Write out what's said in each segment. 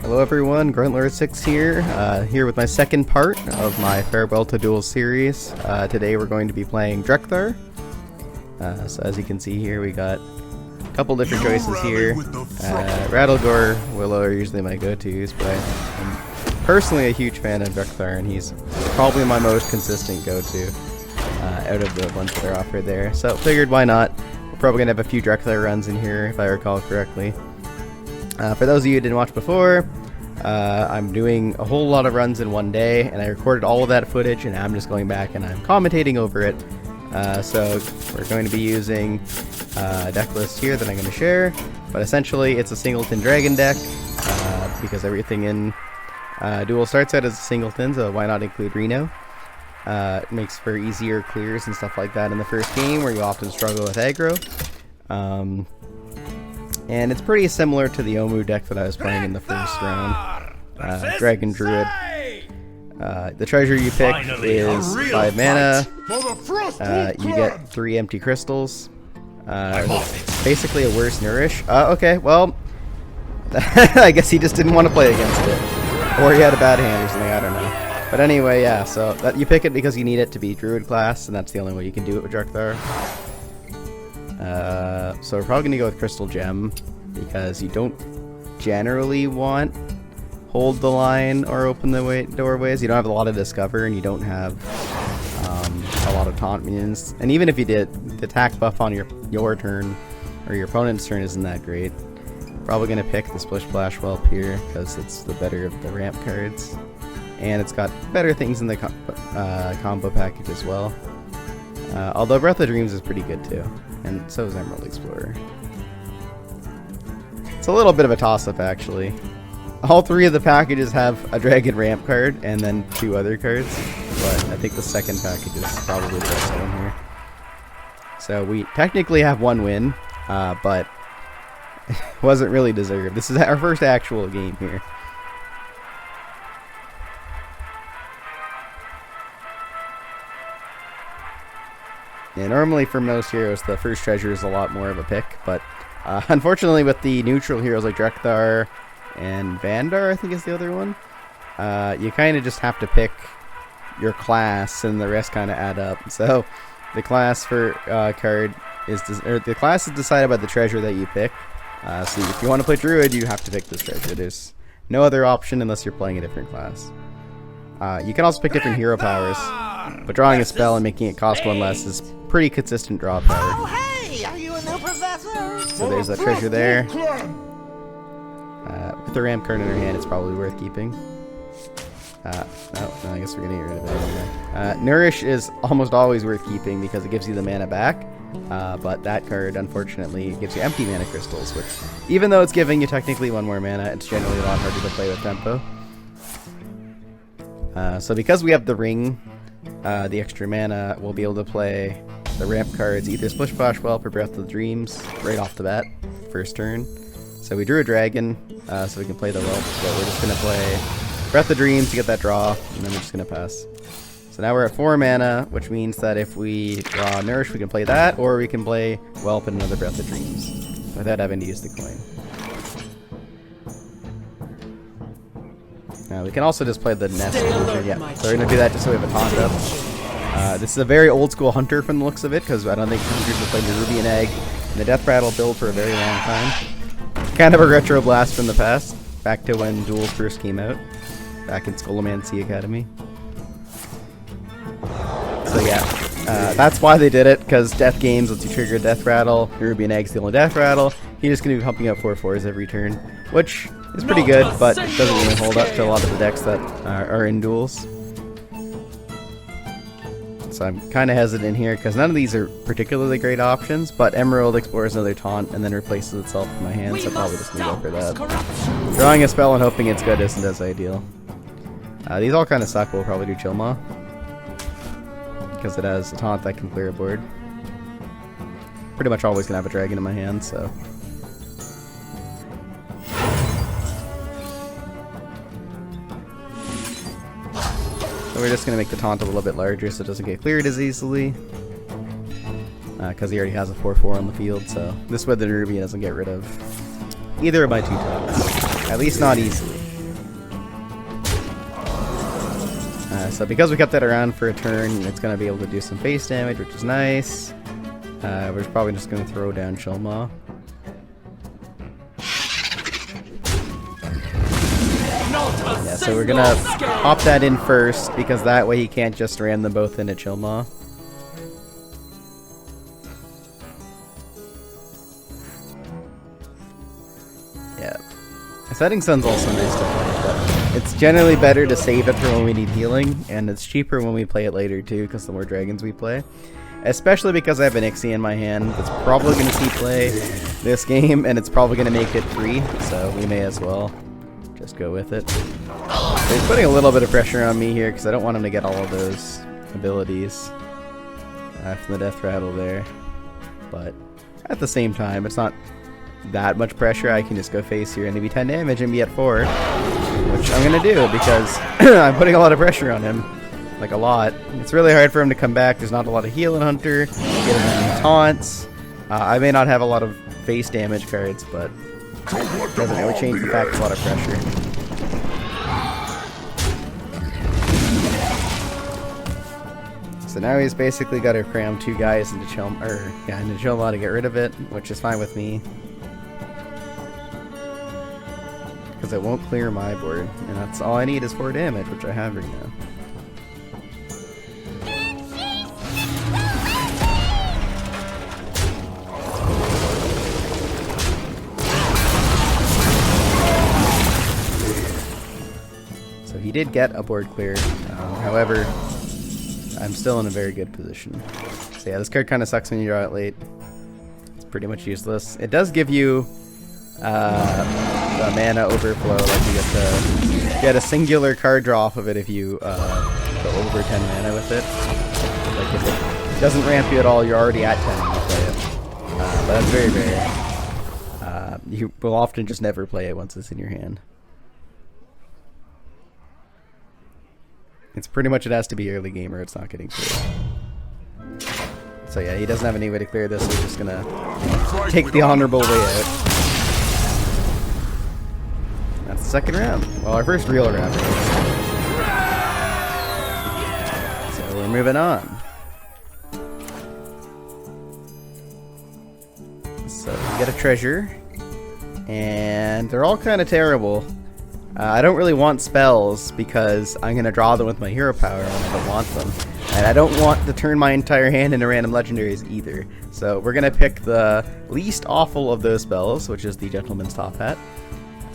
Hello everyone, Gruntlord6 here, here with my second part of my Farwell to Duels series. Today we're going to be playing Drekthar. So as you can see here, we got a couple different choices here. Rattlegore, Willow are usually my go-tos, but I'm personally a huge fan of Drekthar, and he's probably my most consistent go-to out of the ones that are offered there. So figured why not. We're probably going to have a few Drekthar runs in here, if I recall correctly. For those of you who didn't watch before, I'm doing a whole lot of runs in one day, and I recorded all of that footage, and I'm just going back and I'm commentating over it. So we're going to be using a deck list here that I'm going to share, but essentially it's a singleton dragon deck, because everything in Duel starts out as a singleton, so why not include Reno? It makes for easier clears and stuff like that in the first game, where you often struggle with aggro. And it's pretty similar to the Omu deck that I was playing in the first round. Dragon Druid. The treasure you pick is 5 mana. You get 3 empty crystals. Basically a worse Nourish. Okay, well, I guess he just didn't want to play against it. Or he had a bad hand or something, I don't know. But anyway, yeah, so you pick it because you need it to be Druid class, and that's the only way you can do it with Drekthar. So we're probably going to go with Crystal Gem, because you don't generally want hold the line or open the doorways. You don't have a lot of Discover, and you don't have a lot of taunt minions. And even if you did, the attack buff on your turn, or your opponent's turn, isn't that great. Probably going to pick the Splish Splash Whelp here, because it's the better of the ramp cards. And it's got better things in the combo package as well. Although Breath of Dreams is pretty good too. And so is Emerald Explorer. It's a little bit of a toss-up, actually. All 3 of the packages have a Dragon Ramp card, and then 2 other cards. But I think the second package is probably the best one here. So we technically have 1 win, but it wasn't really deserved. This is our first actual game here. Yeah, normally for most heroes, the first treasure is a lot more of a pick, but unfortunately with the neutral heroes like Drekthar and Vandar, I think is the other one, you kind of just have to pick your class, and the rest kind of add up. So the class for card is the class is decided by the treasure that you pick. So if you want to play Druid, you have to pick this treasure. There's no other option unless you're playing a different class. You can also pick different hero powers, but drawing a spell and making it cost 1 less is pretty consistent draw power. Oh, hey! Are you a new professor? So there's that treasure there. With the ramp card in her hand, it's probably worth keeping. No, I guess we're gonna get rid of it anyway. Nourish is almost always worth keeping because it gives you the mana back. But that card, unfortunately, gives you empty mana crystals, which, even though it's giving you technically 1 more mana, it's generally a lot harder to play with tempo. So because we have the ring, the extra mana, we'll be able to play the ramp cards, either Splish Splash Whelp or Breath of Dreams, right off the bat, first turn. So we drew a dragon, so we can play the Whelp, but we're just going to play Breath of Dreams to get that draw, and then we're just going to pass. So now we're at 4 mana, which means that if we draw Nourish, we can play that, or we can play Whelp and another Breath of Dreams, without having to use the coin. We can also just play the Nest illusion. Yeah, so we're going to do that just so we have a taunt up. This is a very old school Hunter from the looks of it, because I don't think Hunters have played the Nerubian Egg and the Death Rattle build for a very long time. Kind of a retro blast from the past, back to when Duels first came out, back in Scolomancy Academy. So yeah, that's why they did it, because Death Games lets you trigger Death Rattle, Nerubian Egg's the only Death Rattle. You're just going to be pumping out 4/4s every turn, which is pretty good, but it doesn't really hold up to a lot of the decks that are in Duels. So I'm kind of hesitant here, because none of these are particularly great options, but Emerald explores another taunt and then replaces itself in my hand, so I'm probably just going to go for that. Drawing a spell and hoping it's good isn't as ideal. These all kind of suck, but we'll probably do Chilma, because it has a taunt that can clear a board. Pretty much always going to have a dragon in my hand, so... We're just going to make the taunt a little bit larger so it doesn't get cleared as easily. Because he already has a 4/4 on the field, so this way the Nerubian doesn't get rid of either of my 2 taunts. At least not easily. So because we kept that around for a turn, it's going to be able to do some face damage, which is nice. We're probably just going to throw down Shilmaw. Yeah, so we're going to pop that in first, because that way he can't just ram them both into Shilmaw. Yeah. Setting Sun's also nice to play, but it's generally better to save it for when we need healing, and it's cheaper when we play it later too, because the more dragons we play. Especially because I have an Ixie in my hand that's probably going to see play this game, and it's probably going to make it free, so we may as well just go with it. So he's putting a little bit of pressure on me here, because I don't want him to get all of those abilities from the death rattle there. But at the same time, it's not that much pressure. I can just go face here and maybe 10 damage and be at 4, which I'm going to do, because I'm putting a lot of pressure on him. Like a lot. It's really hard for him to come back. There's not a lot of heal in Hunter. Get him any taunts. I may not have a lot of face damage cards, but it doesn't really change the fact it's a lot of pressure. So now he's basically got to cram 2 guys into Shilmaw to get rid of it, which is fine with me. Because it won't clear my board, and that's all I need is 4 damage, which I have right now. He did get a board clear, however, I'm still in a very good position. So yeah, this card kind of sucks when you draw it late. It's pretty much useless. It does give you the mana overflow, like you get a singular card draw off of it if you go over 10 mana with it. Like if it doesn't ramp you at all, you're already at 10 when you play it. But that's very rare. You will often just never play it once it's in your hand. It's pretty much it has to be early game or it's not getting cleared. So yeah, he doesn't have any way to clear this, so we're just gonna take the honorable way out. That's the second round. Well, our first real round. So we're moving on. So we get a treasure. And they're all kind of terrible. I don't really want spells because I'm going to draw them with my hero power when I don't want them. And I don't want to turn my entire hand into random legendaries either. So we're going to pick the least awful of those spells, which is the Gentleman's Top Hat.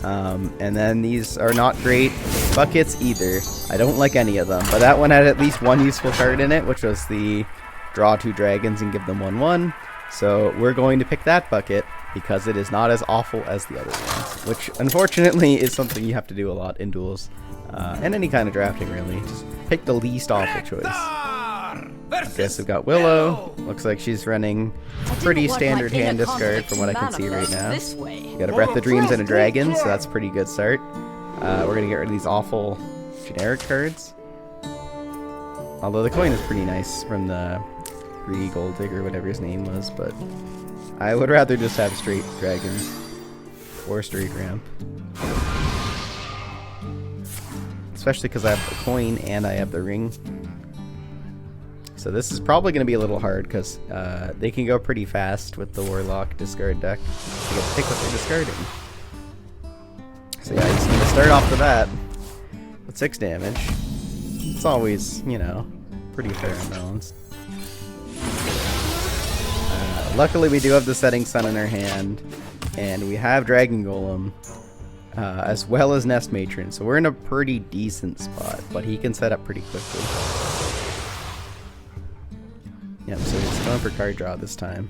And then these are not great buckets either. I don't like any of them. But that one had at least one useful card in it, which was the draw 2 dragons and give them 1/1. So we're going to pick that bucket because it is not as awful as the other ones, which unfortunately is something you have to do a lot in duels, and any kind of drafting really. Just pick the least awful choice. Okay, so we've got Willow. Looks like she's running pretty standard hand discard from what I can see right now. We got a Breath of Dreams and a Dragon, so that's a pretty good start. We're gonna get rid of these awful generic cards. Although the coin is pretty nice from the Gold Digger, whatever his name was, but I would rather just have straight dragons or straight ramp, especially because I have the coin and I have the ring. So this is probably going to be a little hard because they can go pretty fast with the Warlock discard deck. You get to pick what they're discarding. So yeah, he's going to start off the bat with 6 damage. It's always, you know, pretty fair and balanced. Luckily we do have the Setting Sun in our hand, and we have Dragon Golem, as well as Nest Matron, so we're in a pretty decent spot, but he can set up pretty quickly. Yep, so he's going for card draw this time.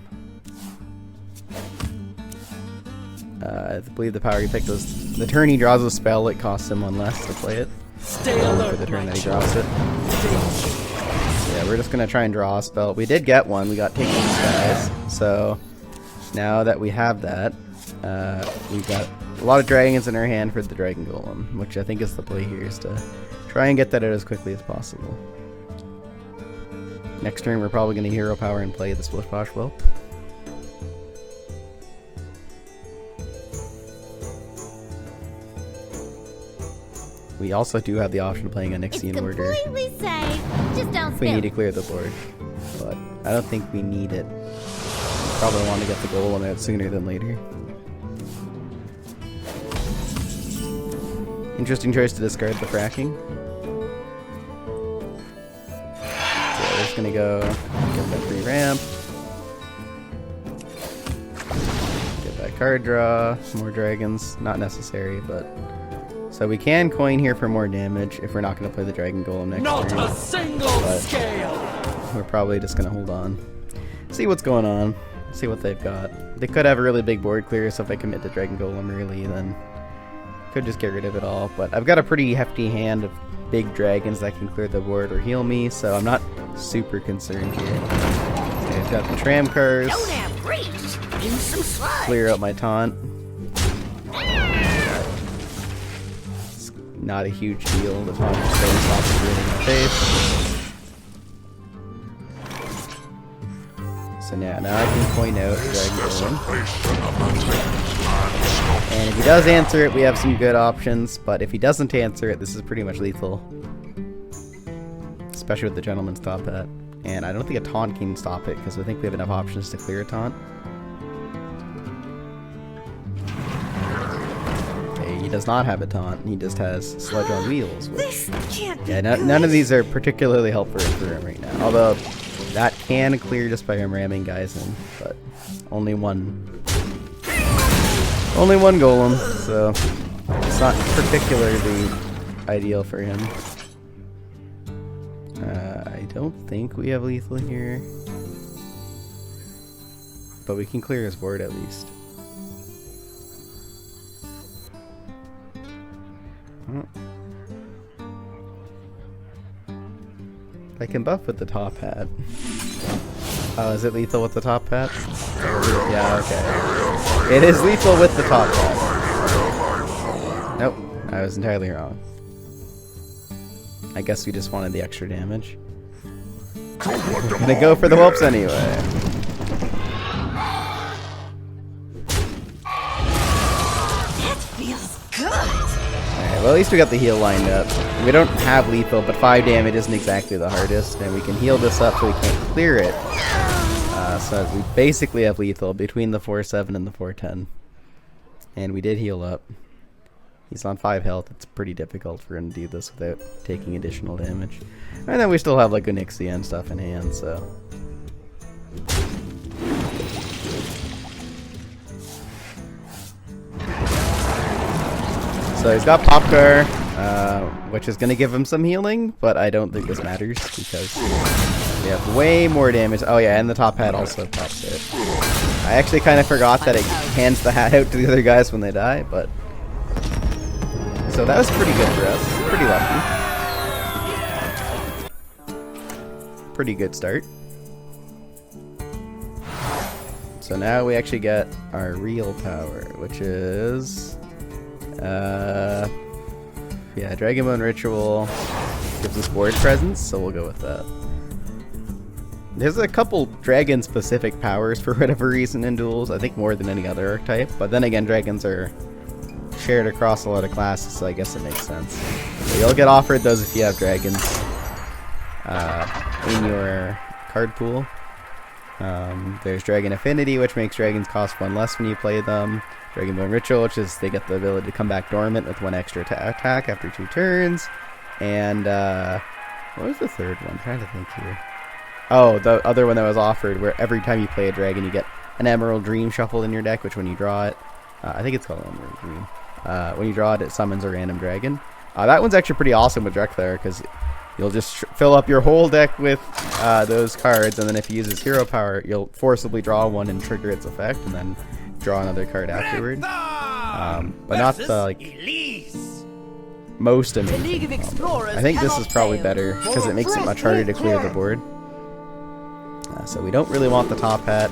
I believe the power he picked was the turn he draws a spell, it costs him 1 less to play it. For the turn that he draws it. Yeah, we're just gonna try and draw a spell. We did get one. We got Taking the Skies. So now that we have that, we've got a lot of dragons in our hand for the Dragon Golem, which I think is the play here, is to try and get that out as quickly as possible. Next turn, we're probably gonna hero power and play the Splish Posh Whelp. We also do have the option of playing a Nixian order. It's completely safe. Just don't If we spill. need to clear the board. But I don't think we need it. Probably want to get the golem out sooner than later. Interesting choice to discard the fracking. So we're just gonna go get that free ramp. Get that card draw. Some more dragons. Not necessary, but... So we can coin here for more damage if we're not gonna play the dragon golem next turn. Not a single scale! We're probably just gonna hold on. See what's going on. See what they've got. They could have a really big board clear, so if I commit to dragon golem early, then... Could just get rid of it all, but I've got a pretty hefty hand of big dragons that can clear the board or heal me, so I'm not super concerned here. Okay, I've got the tram cars. Don't have reach. Use some sludge. Clear out my taunt. It's not a huge deal. The taunt just goes off the grid in my face. So now I can point out dragon golem. And if he does answer it, we have some good options, but if he doesn't answer it, this is pretty much lethal. Especially with the gentleman's top hat. And I don't think a taunt can stop it, because I think we have enough options to clear a taunt. Okay, he does not have a taunt, he just has Sludge on Wheels. Which, yeah, none of these are particularly helpful for him right now. Although, that can clear just by him ramming guys in, but only one golem, so it's not particularly ideal for him. I don't think we have lethal here, but we can clear his board at least. I can buff with the top hat. Oh, is it lethal with the top hat? Yeah, okay. It is lethal with the top hat. Nope, I was entirely wrong. I guess we just wanted the extra damage. We're gonna go for the whelps anyway. That feels good. Alright, well at least we got the heal lined up. We don't have lethal, but 5 damage isn't exactly the hardest, and we can heal this up so we can't clear it. So we basically have lethal between the 4-7 and the 4-10. And we did heal up. He's on 5 health. It's pretty difficult for him to do this without taking additional damage. And then we still have like a Nixie and stuff in hand, so... So he's got Popcar, which is going to give him some healing, but I don't think this matters because we have way more damage. Oh yeah, and the top hat also pops it. I actually kind of forgot that it hands the hat out to the other guys when they die, but... So that was pretty good for us. Pretty lucky. Pretty good start. So now we actually get our real power, which is... yeah, Dragonbone Ritual gives us board presence, so we'll go with that. There's a couple dragon-specific powers for whatever reason in duels, I think more than any other archetype, but then again, dragons are shared across a lot of classes, so I guess it makes sense. So you'll get offered those if you have dragons in your card pool. There's Dragon Affinity, which makes dragons cost 1 less when you play them. Dragonbone Ritual, which is they get the ability to come back dormant with 1 extra attack after 2 turns. And, what was the third one? I'm trying to think here. Oh, the other one that was offered, where every time you play a dragon, you get an Emerald Dream shuffled in your deck, which when you draw it, I think it's called Emerald Dream. When you draw it, it summons a random dragon. That one's actually pretty awesome with Drekthar, because you'll just fill up your whole deck with those cards, and then if you use his hero power, you'll forcibly draw one and trigger its effect, and then draw another card afterward. But not the Elise. most amazing. I think this is probably better, because it makes it much harder to clear the board. So we don't really want the top hat,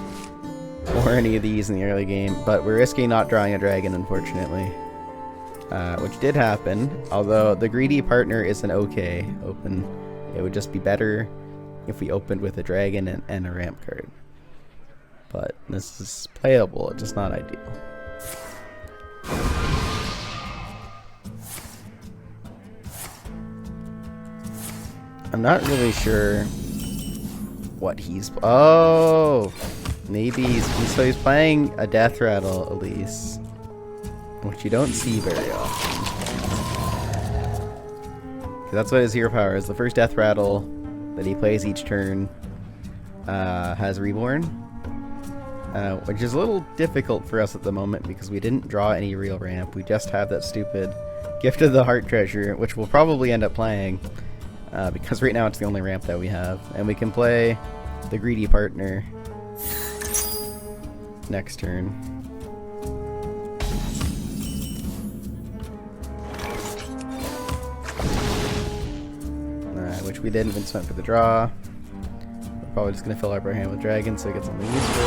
or any of these in the early game, but we're risking not drawing a dragon, unfortunately. Which did happen, although the greedy partner is an okay open. It would just be better if we opened with a dragon and a ramp card. But this is playable, it's just not ideal. I'm not really sure what he's... Oh! Maybe he's playing a Death Rattle Elise, which you don't see very often. 'Cause that's what his hero power is. The first Death Rattle that he plays each turn has Reborn, which is a little difficult for us at the moment because we didn't draw any real ramp. We just have that stupid Gift of the Heart treasure, which we'll probably end up playing because right now it's the only ramp that we have. And we can play the Greedy Partner next turn. Which we didn't. We just went for the draw. We're probably just going to fill up our hand with dragons so we get something useful.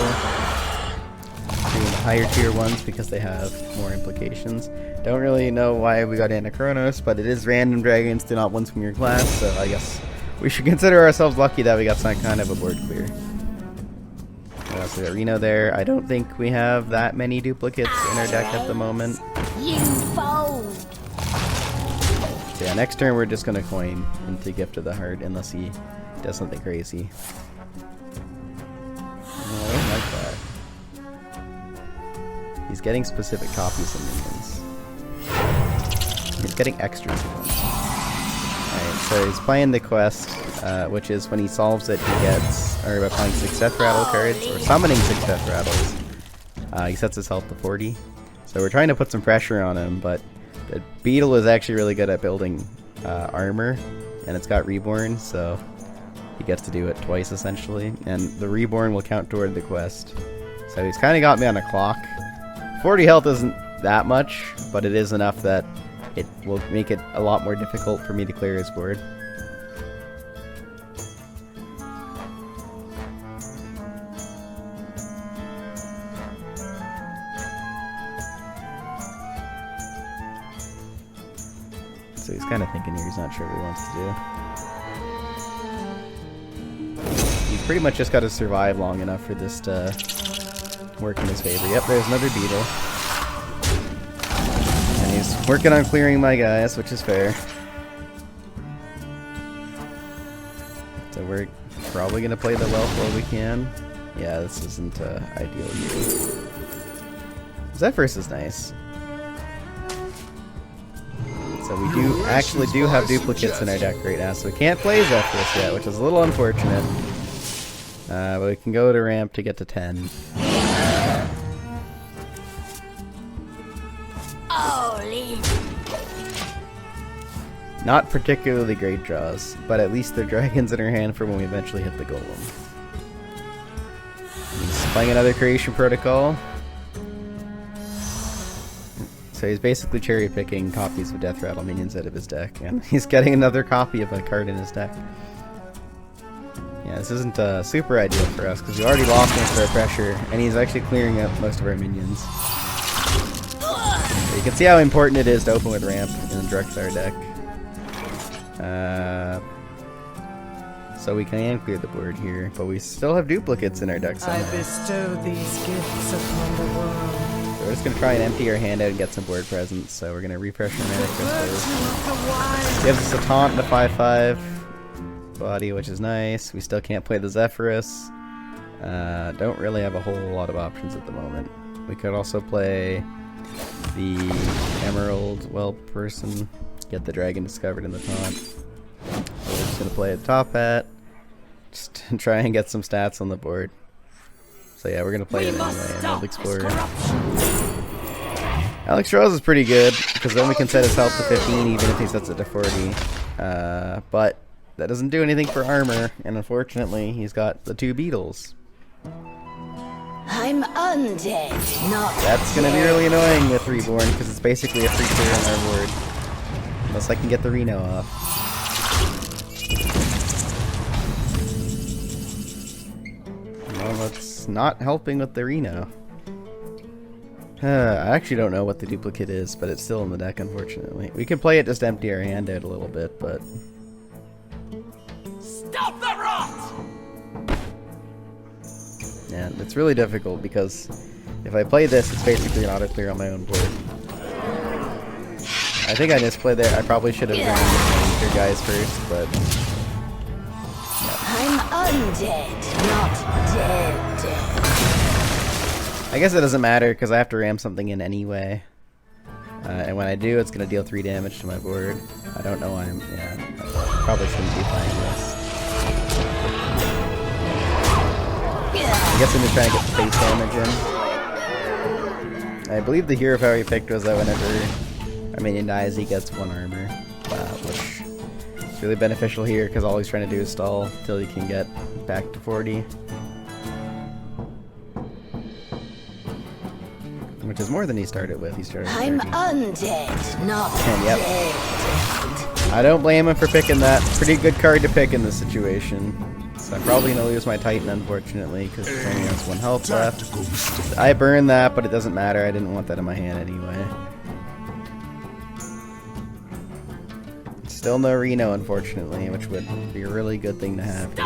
Doing the higher tier ones because they have more implications. Don't really know why we got Anachronos, but it is random dragons, do not ones from your class, so I guess we should consider ourselves lucky that we got some kind of a board clear. So we got Reno there. I don't think we have that many duplicates in our deck at the moment. You fold. So yeah, next turn we're just going to coin into Gift of the Heart unless he does something crazy. No, I don't like that. He's getting specific copies of minions. He's getting extras of them. Alright, so he's playing the quest, which is when he solves it, he gets, or by playing 6 Death Rattle cards, or summoning 6 Death Rattles, he sets his health to 40. So we're trying to put some pressure on him, but the Beetle is actually really good at building armor, and it's got Reborn, so he gets to do it twice essentially, and the Reborn will count toward the quest. So he's kind of got me on a clock. 40 health isn't that much, but it is enough that it will make it a lot more difficult for me to clear his board. So he's kind of thinking here, he's not sure what he wants to do. He's pretty much just got to survive long enough for this to work in his favor. Yep, there's another Beetle. And he's working on clearing my guys, which is fair. So we're probably going to play the wealth while we can. Yeah, this isn't ideal here. Zephyrus is nice. So we do have duplicates in our deck right now, so we can't play Zephyrus yet, which is a little unfortunate. But we can go to ramp to get to 10. Not particularly great draws, but at least they're dragons in our hand for when we eventually hit the golem. He's playing another creation protocol. So he's basically cherry-picking copies of Death Rattle minions out of his deck, and he's getting another copy of a card in his deck. Yeah, this isn't super ideal for us, because we already lost most of our pressure, and he's actually clearing up most of our minions. So you can see how important it is to open with ramp in the Drekthar deck. So we can clear the board here, but we still have duplicates in our deck somehow. I bestow these gifts upon the world. So we're just going to try and empty our hand out and get some board presents, so we're going to refresh our mana crystals. Gives us a taunt and a 5/5 body, which is nice. We still can't play the Zephyrus. Don't really have a whole lot of options at the moment. We could also play the Emerald Whelp person, get the dragon discovered in the taunt. So we're just going to play a top hat, just to try and get some stats on the board. So yeah, we're going to play it anyway, Emerald Explorer. Alex Rose is pretty good, because then we can set his health to 15 even if he sets it to 40. But that doesn't do anything for armor, and unfortunately he's got the 2 beetles. I'm undead, not That's going to be really annoying with Reborn, because it's basically a free clear on our board. Unless I can get the Reno off. Well, that's not helping with the Reno. I actually don't know what the duplicate is, but it's still in the deck, unfortunately. We can play it just empty our hand out a little bit, but... Stop the rot! Yeah, it's really difficult, because if I play this, it's basically an auto-clear on my own board. I think I misplayed there. I probably should have drained your guys first, but undead, not dead. I guess it doesn't matter because I have to ram something in anyway. And when I do, it's going to deal 3 damage to my board. I don't know why I'm... Yeah, I probably shouldn't be playing this. I guess I'm just trying to get the face damage in. I believe the hero power he picked was that whenever a minion dies, he gets 1 armor. Which is really beneficial here because all he's trying to do is stall till he can get back to 40. Which is more than he started with. He started with I'm 30. undead, not Yep. dead. I don't blame him for picking that. Pretty good card to pick in this situation. So I'm probably going to lose my Titan, unfortunately, because he only has 1 health left. I burned that, but it doesn't matter. I didn't want that in my hand anyway. Still no Reno, unfortunately, which would be a really good thing to have here.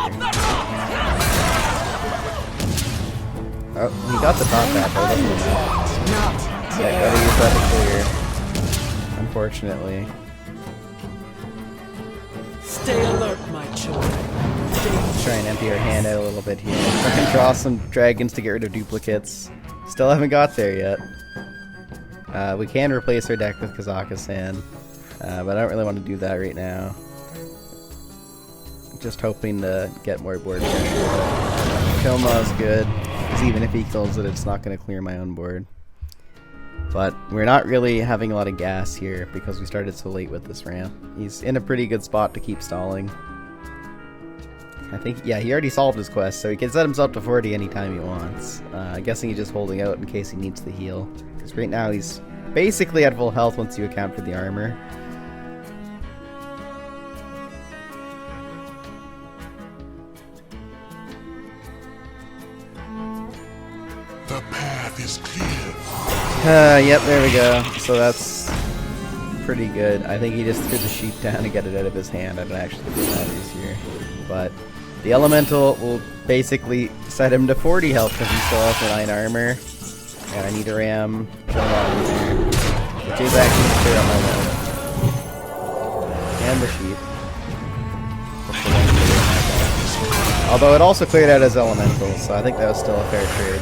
Oh, he got the top half, though, doesn't he? Yeah, gotta use that to clear. Unfortunately. Stay alert, my children. Let's try and empty our hand out a little bit here. Try and draw some dragons to get rid of duplicates. Still haven't got there yet. We can replace our deck with Kazakhstan, but I don't really want to do that right now. Just hoping to get more board pressure. Kilma's good, because even if he kills it, it's not going to clear my own board. But we're not really having a lot of gas here because we started so late with this ramp. He's in a pretty good spot to keep stalling. I think, yeah, he already solved his quest, so he can set himself to 40 anytime he wants. I'm guessing he's just holding out in case he needs the heal. Because right now he's basically at full health once you account for the armor. The path is clear. Yep, there we go. So that's pretty good. I think he just threw the sheep down to get it out of his hand. I don't actually think that matters here. But the elemental will basically set him to 40 health because he still has 9 armor. And I need to ram Kilma in there, which is actually clear on my left. And the sheep. Although it also cleared out his elementals, so I think that was still a fair trade.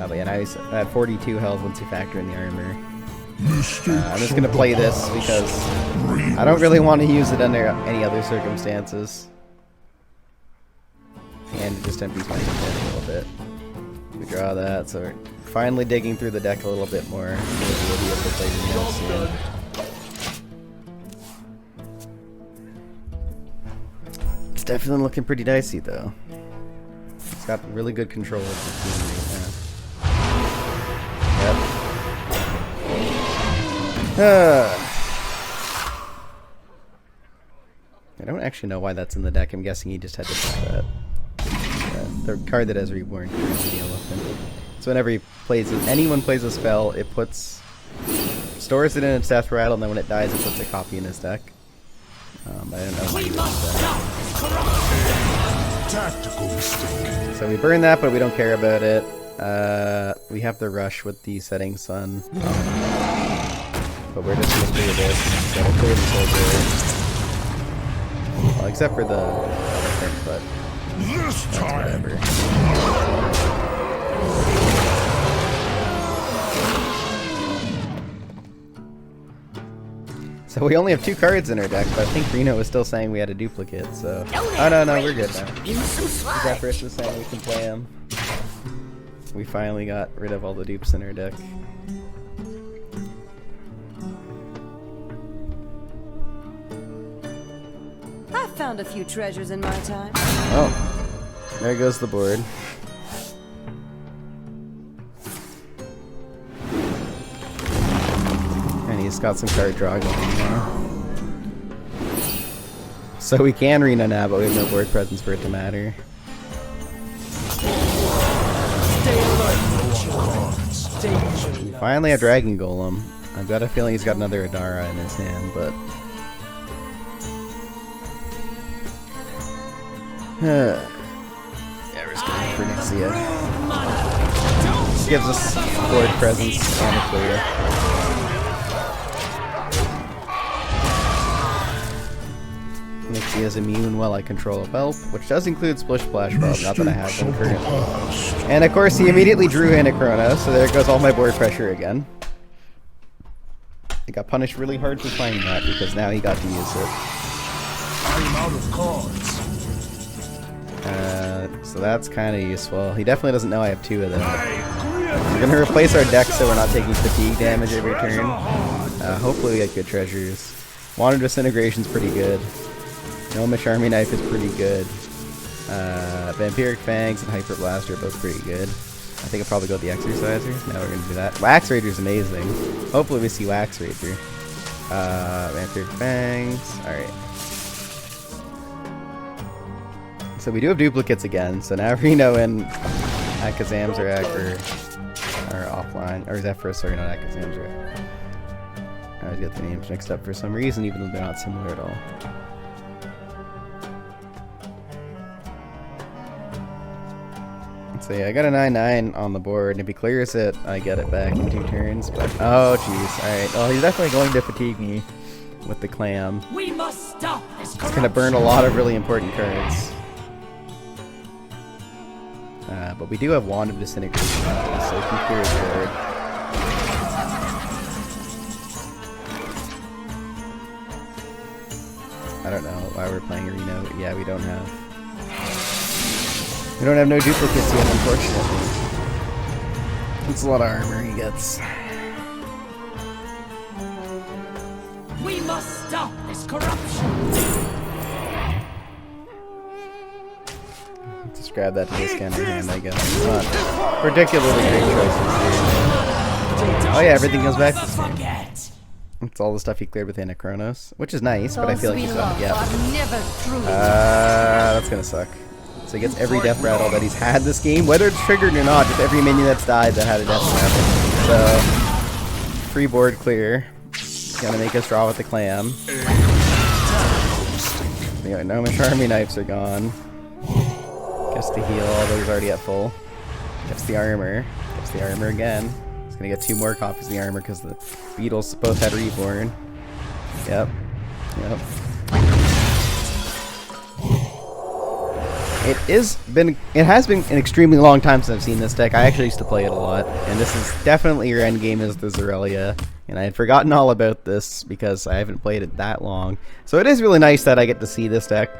But yeah, now he's at 42 health once you factor in the armor. I'm just going to play this because I don't really want to use it under any other circumstances. And it just empties my deck a little bit. We draw that, so we're finally digging through the deck a little bit more. Maybe we'll be able to play Reno soon. It's definitely looking pretty dicey, though. It's got really good control of the team right now. Yep. I don't actually know why that's in the deck. I'm guessing he just had to put that. The card that has Reborn creates the elephant. So whenever he plays it, anyone plays a spell, it stores it in its death rattle, and then when it dies, it puts a copy in his deck. I don't know why he does that. Tactical mistake. So we burn that, but we don't care about it. We have the rush with the setting sun. But we're just gonna clear this. So we'll clear this over. Well, except for the elephant, but This time. whatever. So we only have 2 cards in our deck, but I think Reno was still saying we had a duplicate, so... Oh no, we're good now. Zephyrus was saying we can play him. We finally got rid of all the dupes in our deck. I found a few treasures in my time. Oh, there goes the board. And he's got some card draw going now. So we can Reno now, but we have no board presence for it to matter. We finally have Dragon Golem. I've got a feeling he's got another Adara in his hand, but... yeah, we're just going for Nixia. Gives us board presence and a clear. Nixia He is immune while I control a Whelp, which does include Splish Splash Whelp, not that I have one currently. And of course he immediately drew Anachronos, so there goes all my board pressure again. I got punished really hard for playing that because now he got to use it. I'm out of cards. So that's kind of useful. He definitely doesn't know I have 2 of them. We're going to replace our deck so we're not taking fatigue damage every turn. Hopefully we get good treasures. Wanted Disintegration's pretty good. Gnomish Army Knife is pretty good. Vampiric Fangs and Hyper Blast are both pretty good. I think I'll probably go with the Exerciser. Now we're going to do that. Wax Rager's amazing. Hopefully we see Wax Rager. Vampiric Fangs. Alright. So we do have duplicates again, so now Reno and Akazamzrak are offline. Or Zephyros, sorry, not Akazamzrak. I always get the names mixed up for some reason, even though they're not similar at all. So yeah, I got a 9/9 on the board, and if he clears it, I get it back in 2 turns. But oh jeez, alright. Well, he's definitely going to fatigue me with the clam. We must stop this. It's gonna burn a lot of really important cards. But we do have Wand of Disintegration, so we can clear his board. I don't know why we're playing Reno. Yeah, we don't have no duplicates yet, unfortunately. It's a lot of armor he gets. We must stop this corruption. Just grab that to discount your hand, I guess. Not particularly great choices here. Oh yeah, everything goes back to the same. It's all the stuff he cleared with Anachronos, which is nice, but I feel like he's gonna get. That's gonna suck. So he gets every death rattle that he's had this game, whether it's triggered or not, just every minion that's died that had a death rattle. So, free board clear. Gonna make us draw with the clam. The Gnomish Army Knives are gone. Gets to heal, although he's already at full. Gets the armor. Gets the armor again. He's gonna get 2 more copies of the armor because the beetles both had Reborn. Yep. It has been an extremely long time since I've seen this deck. I actually used to play it a lot, and this is definitely your endgame is the Zorelia. And I had forgotten all about this because I haven't played it that long. So it is really nice that I get to see this deck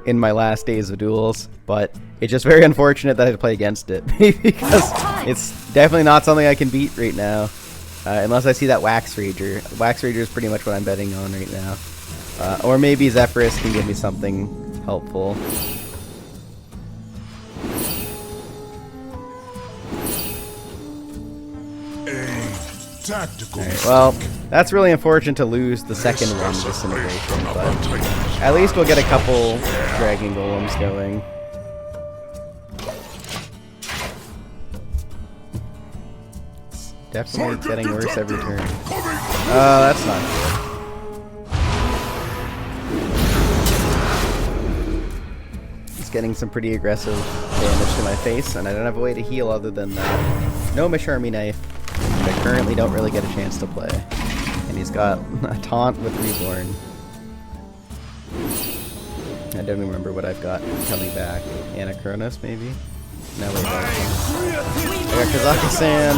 in my last days of duels, but it's just very unfortunate that I had to play against it because it's definitely not something I can beat right now, unless I see that Wax Rager. Wax Rager is pretty much what I'm betting on right now, or maybe Zephyros can give me something helpful. Alright, well, that's really unfortunate to lose the second one, Disintegration, but at least we'll get a couple Dragon Golems going. It's definitely getting worse every turn. Oh, that's not good. It's getting some pretty aggressive damage to my face, and I don't have a way to heal other than that. Gnomish Army Knife. I currently don't really get a chance to play. And he's got a taunt with Reborn. I don't remember what I've got coming back. Anachronos, maybe? No, wait, I got Kazakhstan,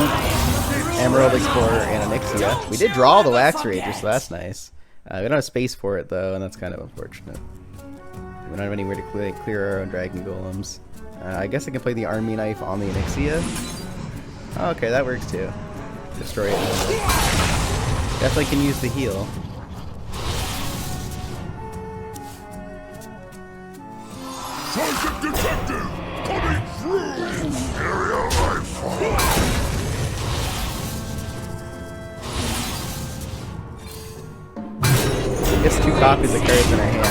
Emerald Explorer, and Onyxia. We did draw the Wax Rager, so that's nice. We don't have space for it, though, and that's kind of unfortunate. We don't have anywhere to clear our own Dragon Golems. I guess I can play the Army Knife on the Onyxia. Oh, okay, that works too. Destroy it. Definitely can use the heal. Target detected! Coming through! Aerial life form! Gets 2 copies of cards in our hand.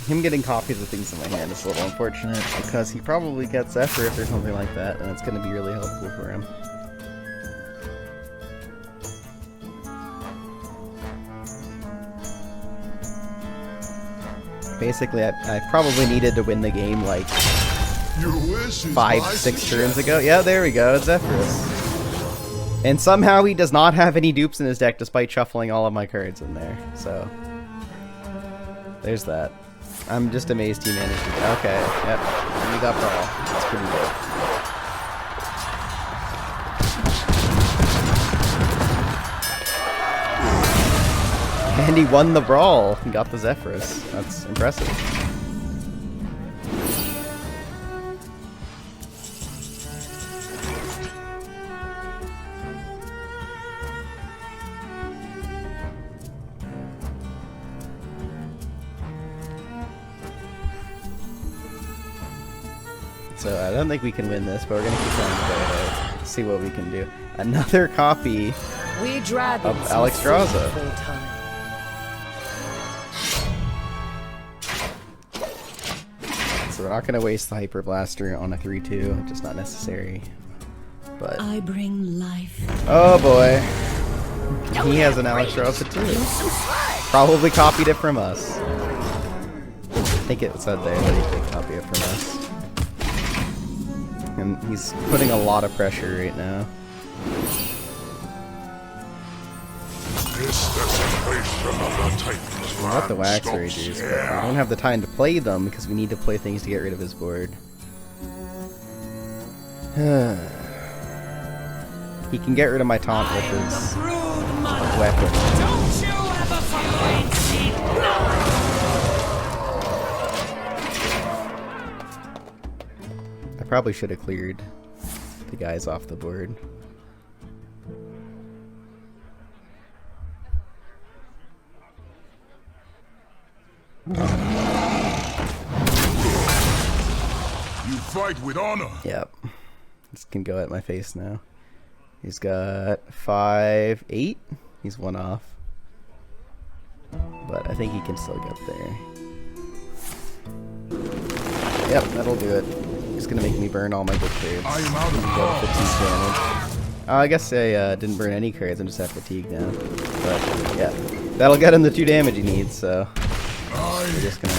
Him getting copies of things in my hand is a little unfortunate because he probably gets Zephyros or something like that, and it's going to be really helpful for him. Basically, I probably needed to win the game like Your wish is 5-6 turns ago. Yeah, there we go, Zephyrus. And somehow he does not have any dupes in his deck despite shuffling all of my cards in there. So, there's that. I'm just amazed he managed to... Okay, yep. You got Brawl. That's pretty good. And he won the Brawl. He got the Zephyrus. That's impressive. So I don't think we can win this, but we're gonna keep trying to go see what we can do. Another copy We dragons of Alex Draza. full time. So we're not gonna waste the Hyper Blaster on a 3-2, just not necessary. But I bring life. oh boy, he has an Alex Draza too. Probably copied it from us. I think it said there that he could copy it from us. And he's putting a lot of pressure right now. This desecration of the Titans. I got the Wax Ragers, but we don't have the time to play them because we need to play things to get rid of his board. He can get rid of my taunt with his weapon. Don't you ever forget me? I probably should have cleared the guys off the board. You fight with honor. Yep. This can go at my face now. He's got 5-8. He's one off. But I think he can still get there. Yep, that'll do it. He's gonna make me burn all my good cards. I am out of Got cards. fatigue damage. I guess I didn't burn any cards, I just have fatigue now. But yeah, that'll get him the 2 damage he needs, so we're just gonna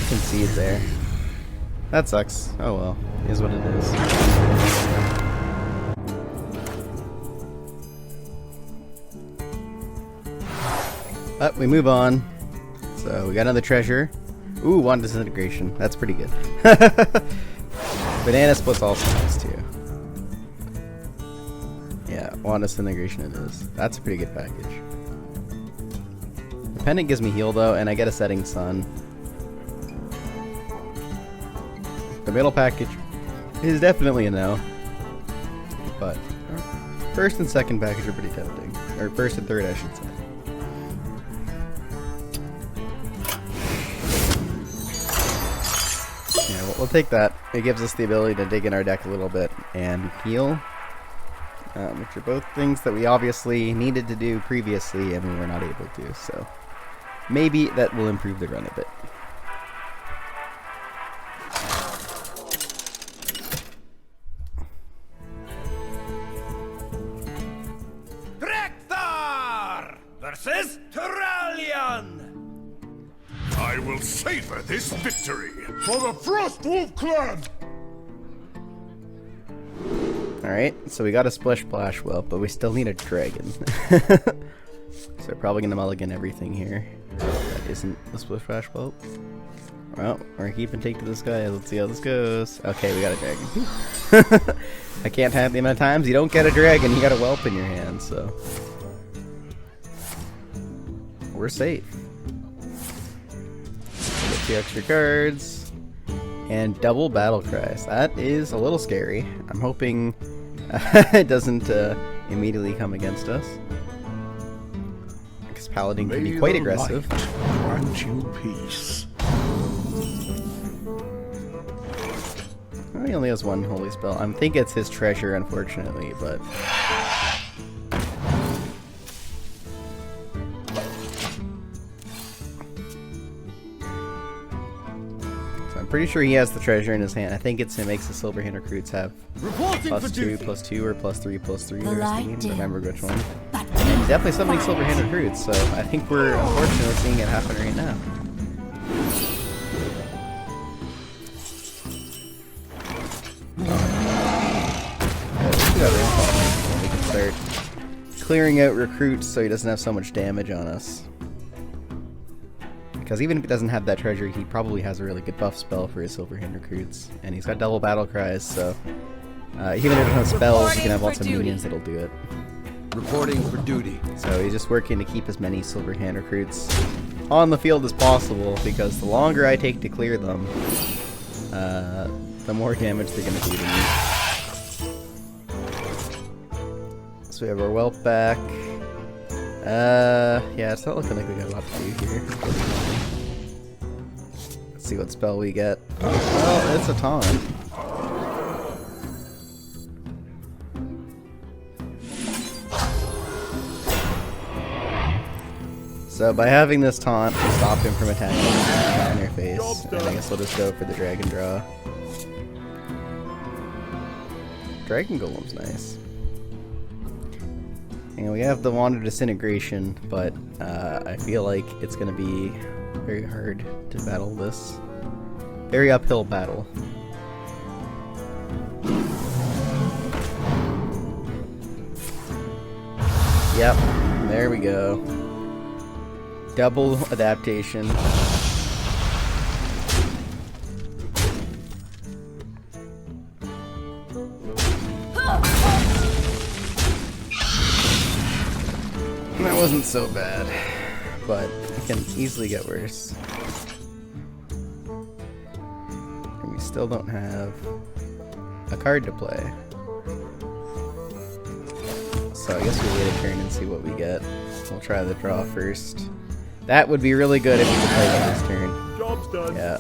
concede there. That sucks. Oh well, is what it is. But we move on. So we got another treasure. Ooh, 1 disintegration. That's pretty good. Banana splits also nice too. Yeah, 1 disintegration it is. That's a pretty good package. The pendant gives me heal though, and I get a setting sun. The middle package is definitely a no. But first and second package are pretty tempting. Or first and third I should say. Yeah, we'll take that. It gives us the ability to dig in our deck a little bit and heal. Which are both things that we obviously needed to do previously and we were not able to. So maybe that will improve the run a bit. Drekthar versus Turalian. I will savor this victory for the Frostwolf clan. Alright, so we got a Splish Splash Whelp, but we still need a dragon. So we're probably gonna mulligan everything here. That isn't the Splish Splash Whelp. Well, we're keeping take to this guy. Let's see how this goes. Okay, we got a dragon. I can't have the amount of times you don't get a dragon, you got a whelp in your hand, so we're safe. Get 2 extra cards and double battle cries. That is a little scary. I'm hoping it doesn't immediately come against us, because Paladin can be quite aggressive. Grant you peace. Oh, he only has 1 holy spell. I think it's his treasure, unfortunately, but pretty sure he has the treasure in his hand. I think it makes the Silver Hand recruits have +2, +2, or +3, +3. There's the game. Remember which one. And definitely so many Silver Hand recruits, so I think we're unfortunately seeing it happen right now. start clearing out recruits so he doesn't have so much damage on us. Because even if he doesn't have that treasure, he probably has a really good buff spell for his Silverhand recruits. And he's got double battle cries, so even if he doesn't have spells, he can have lots of minions that'll do it. Reporting for duty. So he's just working to keep as many Silverhand recruits on the field as possible, because the longer I take to clear them, the more damage they're going to do to me. So we have our whelp back. Yeah, it's not looking like we got a lot to do here. Let's see what spell we get. Oh, it's a taunt. So by having this taunt, we stop him from attacking in their face. And I guess we'll just go for the dragon draw. Dragon Golem's nice. And we have the Wand of Disintegration, but I feel like it's going to be very hard to battle this. Very uphill battle. Yep, there we go. Double adaptation. That wasn't so bad, but it can easily get worse. And we still don't have a card to play. So I guess we'll wait a turn and see what we get. We'll try the draw first. That would be really good if we could play it this turn. Job's done. Yeah,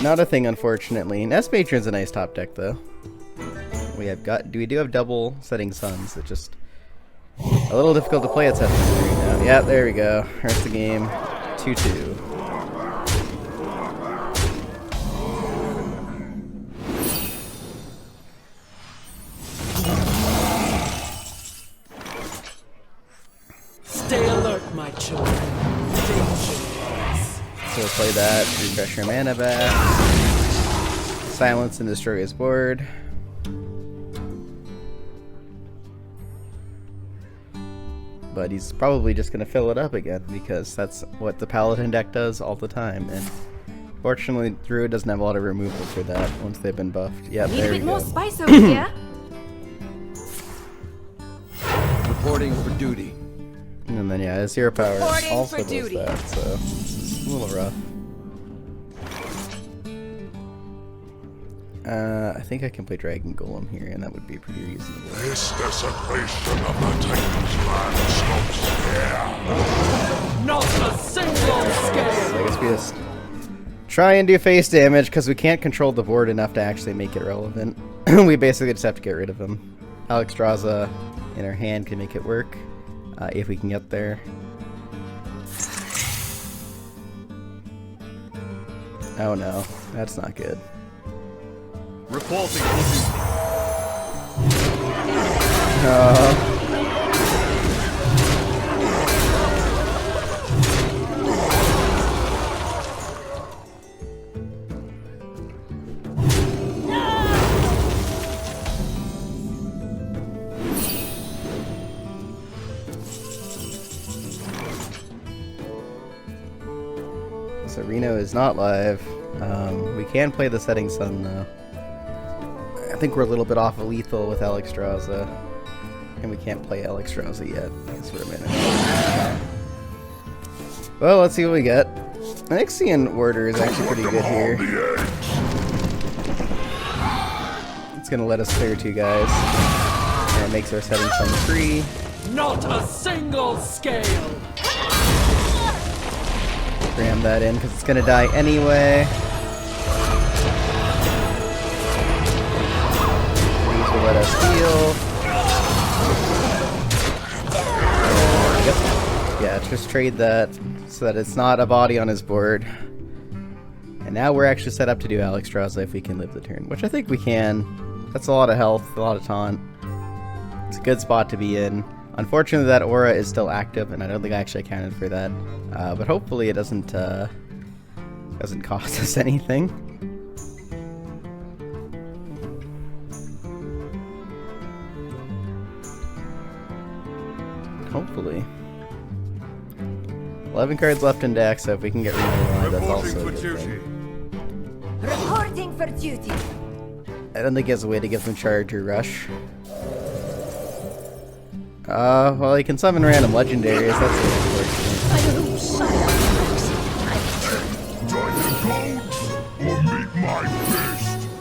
not a thing, unfortunately. Nest Matron's a nice top deck, though. We do have double Setting Suns. It's just a little difficult to play at 7 right now. Yeah, there we go. Here's the game. 2-2. Stay alert, my children. Dangerous. So we'll play that, refresh our mana back, silence and destroy his board. But he's probably just going to fill it up again, because that's what the Paladin deck does all the time. And fortunately, Druid doesn't have a lot of removal for that once they've been buffed. Yep, Need there a we bit go. more spice over here. Reporting for duty. And then yeah, his hero power Reporting also for does duty. that, so it's a little rough. I think I can play Dragon Golem here, and that would be pretty reasonable. This desecration of the Titan's land stops here. Not a single scale. So I guess we just try and do face damage, because we can't control the board enough to actually make it relevant. We basically just have to get rid of him. Alexstrasza in our hand can make it work, if we can get there. Oh no, that's not good. Reporting for duty. So Reno is not live. We can play the Setting Sun though. I think we're a little bit off of lethal with Alexstrasza, and we can't play Alexstrasza yet because we're a minute. Well, let's see what we get. The Nixian Warder is actually pretty good here. It's gonna let us clear 2 guys, and it makes our Setting Sun free. Not a single scale. Ram that in because it's gonna die anyway. These will let us heal. I guess, yeah, just trade that so that it's not a body on his board. And now we're actually set up to do Alexstrasza if we can live the turn, which I think we can. That's a lot of health, a lot of taunt. It's a good spot to be in. Unfortunately, that aura is still active, and I don't think I actually accounted for that. But hopefully it doesn't cost us anything. hopefully. 11 cards left in deck, so if we can get Reno, that's also a good thing. Reporting for duty. I don't think he has a way to give them charge or rush. Well, he can summon random legendaries. That's the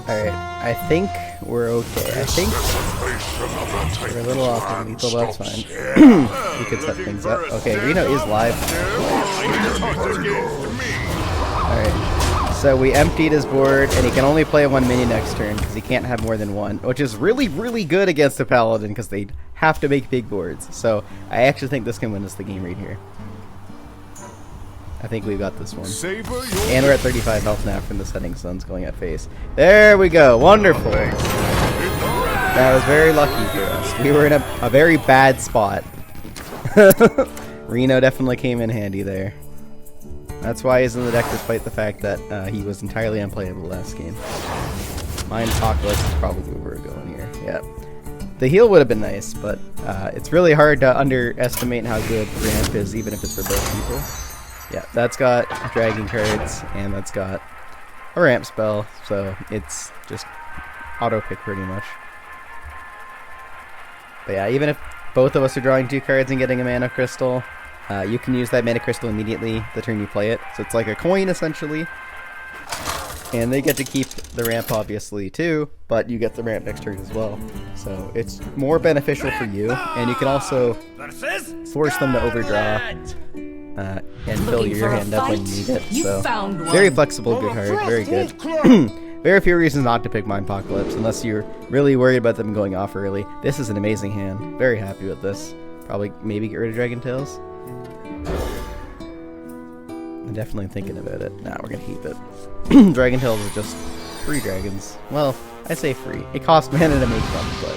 Alright, I think we're okay. I think we're a little off on lethal, but that's fine. We could set things up. Okay, Reno is live. Alright, so we emptied his board, and he can only play one minion next turn, because he can't have more than one, which is really, really good against a Paladin, because they have to make big boards. So, I actually think this can win us the game right here. I think we got this one. And we're at 35 health now from the setting suns going at face. There we go. Wonderful. That was very lucky for us. We were in a very bad spot. Reno definitely came in handy there. That's why he's in the deck despite the fact that he was entirely unplayable last game. Mind Apocalypse is probably where we're going here. Yeah. The heal would have been nice, but it's really hard to underestimate how good Ramp is, even if it's for both people. Yeah, that's got dragon cards, and that's got a ramp spell, so it's just auto-pick pretty much. But yeah, even if both of us are drawing 2 cards and getting a mana crystal, you can use that mana crystal immediately the turn you play it. So it's like a coin, essentially. And they get to keep the ramp, obviously, too, but you get the ramp next turn as well. So it's more beneficial for you, and you can also force them to overdraw. And fill your hand up when you need it. So very flexible, good card, very good. Very few reasons not to pick Mind Apocalypse unless you're really worried about them going off early. This is an amazing hand. Very happy with this. Probably maybe get rid of Dragon Tails. I'm definitely thinking about it. Nah, we're gonna keep it. Dragon Tails is just free dragons. Well, I say free. It costs mana to make them, but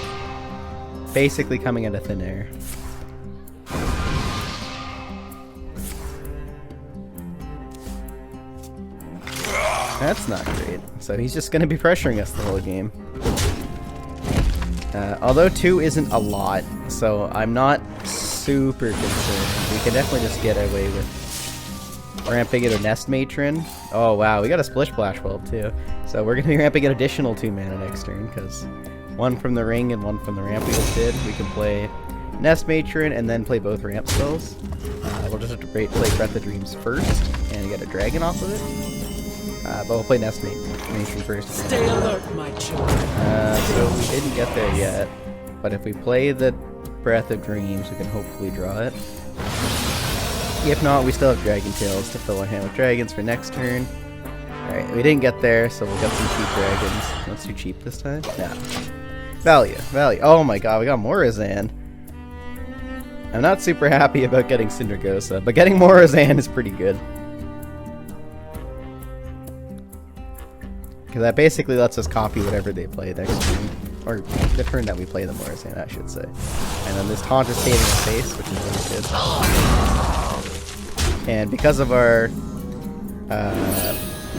basically coming out of thin air. That's not great. So he's just going to be pressuring us the whole game. Although 2 isn't a lot, so I'm not super concerned. We can definitely just get away with ramping it a Nest Matron. Oh wow, we got a Splish Splash Bulb too. So we're going to be ramping an additional 2 mana next turn, because 1 from the ring and 1 from the ramp we just did. We can play Nest Matron and then play both ramp spells. We'll just have to play Breath of Dreams first and get a dragon off of it. But we'll play Nest Matron first. Stay alert, my children. So we didn't get there yet, but if we play the Breath of Dreams, we can hopefully draw it. If not, we still have Dragon Tails to fill our hand with dragons for next turn. Alright, we didn't get there, so we'll get some cheap dragons. Not too cheap this time. Yeah. Value. Oh my god, we got Morazan. I'm not super happy about getting Syndragosa, but getting Morazan is pretty good. Because that basically lets us copy whatever they play next turn. Or the turn that we play the Morazan, I should say. And then this taunt is saving his face, which is really good. And because of our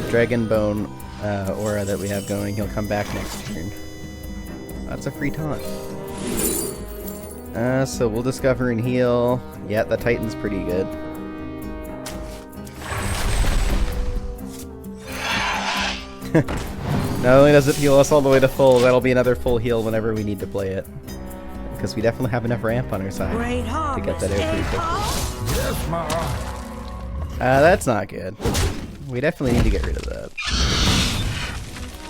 Dragon Bone aura that we have going, he'll come back next turn. That's a free taunt. So we'll discover and heal. Yeah, the Titan's pretty good. Not only does it heal us all the way to full, that'll be another full heal whenever we need to play it. Because we definitely have enough ramp on our side to get that out pretty quickly. That's not good. We definitely need to get rid of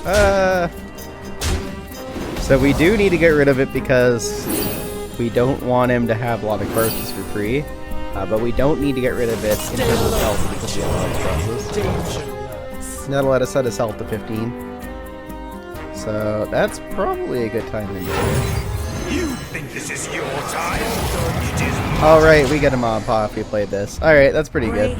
that. So we do need to get rid of it because we don't want him to have a lot of cards for free. But we don't need to get rid of it in terms of health because we have a lot of stresses. That'll let us set his health to 15. So that's probably a good time to do it. You think this is your time? It is mine. Alright, we get a Mob Paw if we played this. Alright, that's pretty good.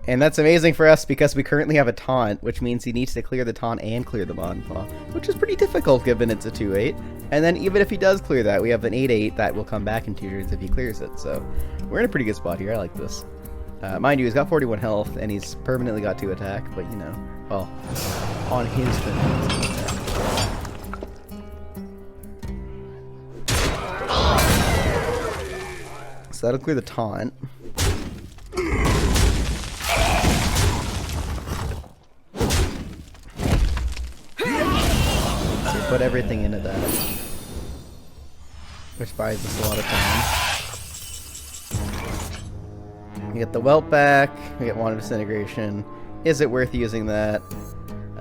And that's amazing for us because we currently have a taunt, which means he needs to clear the taunt and clear the Mob Paw, which is pretty difficult given it's a 2-8. And then even if he does clear that, we have an 8-8 that will come back in 2 turns if he clears it. So we're in a pretty good spot here. I like this. Mind you, he's got 41 health, and he's permanently got 2 attack, but you know, well, on his turn, So that'll clear the taunt. So we put everything into that, which buys us a lot of time. We get the welt back, we get Wand of Disintegration. Is it worth using that?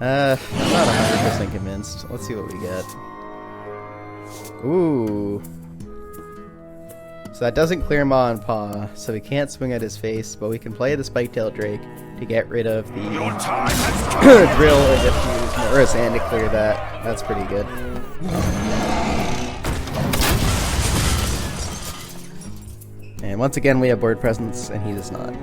I'm not 100% convinced. Let's see what we get. Ooh. So that doesn't clear Maw and Paw, so we can't swing at his face, but we can play the Spike-tailed Drake to get rid of the drill or diffuse Morris and to clear that. That's pretty good. And once again, we have board presence, and he does not.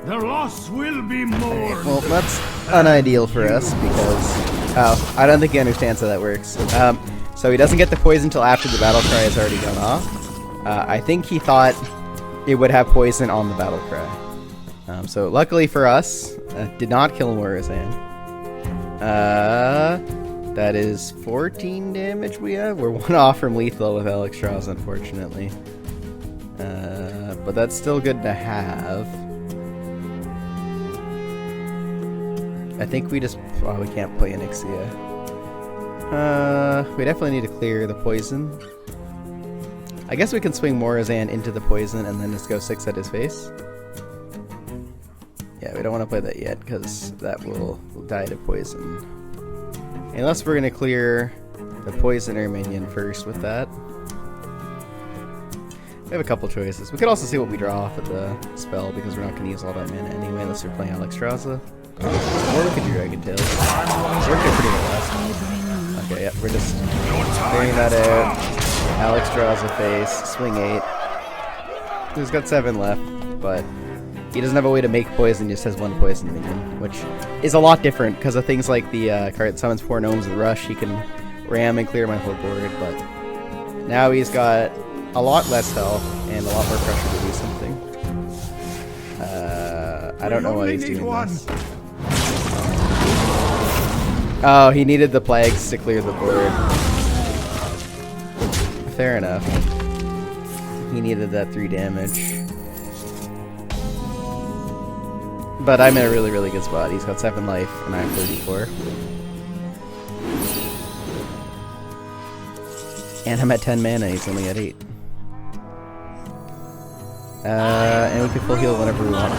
The loss will be more. Well, that's unideal for us because... Oh, I don't think he understands how that works. So he doesn't get the poison until after the battle cry has already gone off. I think he thought it would have poison on the battle cry. So luckily for us, did not kill Morazan. That is 14 damage we have. We're one off from lethal with Alexstrasza, unfortunately. But that's still good to have. I think we just... Oh, we can't play Onyxia. We definitely need to clear the poison. I guess we can swing Morazan into the poison and then just go 6 at his face. Yeah, we don't want to play that yet because that will die to poison. Unless we're going to clear the poisoner minion first with that. We have a couple choices. We could also see what we draw off of the spell because we're not going to use all that mana anyway unless we're playing Alexstrasza. Or we could do Dragon Tails. We're pretty well. Okay, yeah, we're just clearing that out. Alexstrasza face, swing 8. He's got 7 left, but he doesn't have a way to make poison, he just has 1 poison minion, which is a lot different because of things like the card that summons 4 gnomes with Rush. He can ram and clear my whole board, but now he's got a lot less health and a lot more pressure to do something. I don't know why he's doing this. Oh, he needed the plagues to clear the board. Fair enough. He needed that 3 damage. But I'm in a really, really good spot. He's got 7 life and I have 34. And I'm at 10 mana, he's only at 8. And we can full heal whenever we want.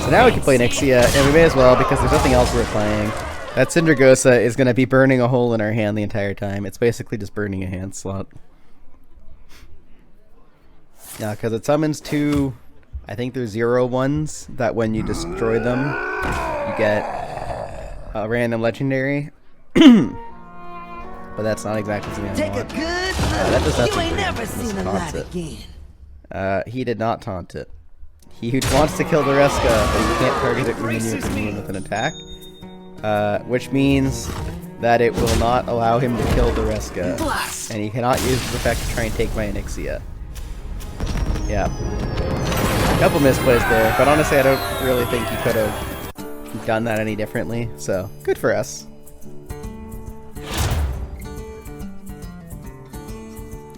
So now we can play Onyxia, and we may as well because there's nothing else we're playing. That Cindergosa is going to be burning a hole in our hand the entire time. It's basically just burning a hand slot. Yeah, because it summons 2, I think they're 0/1s, that when you destroy them, you get a random legendary. But that's not exactly something I want. That does nothing. You ain't never seen a light again. He did not taunt it. He wants to kill the Reska, but he can't target it with an attack. Which means that it will not allow him to kill the Reska. And he cannot use the effect to try and take my Onyxia. Yeah. A couple misplays there, but honestly I don't really think he could have done that any differently. So, good for us.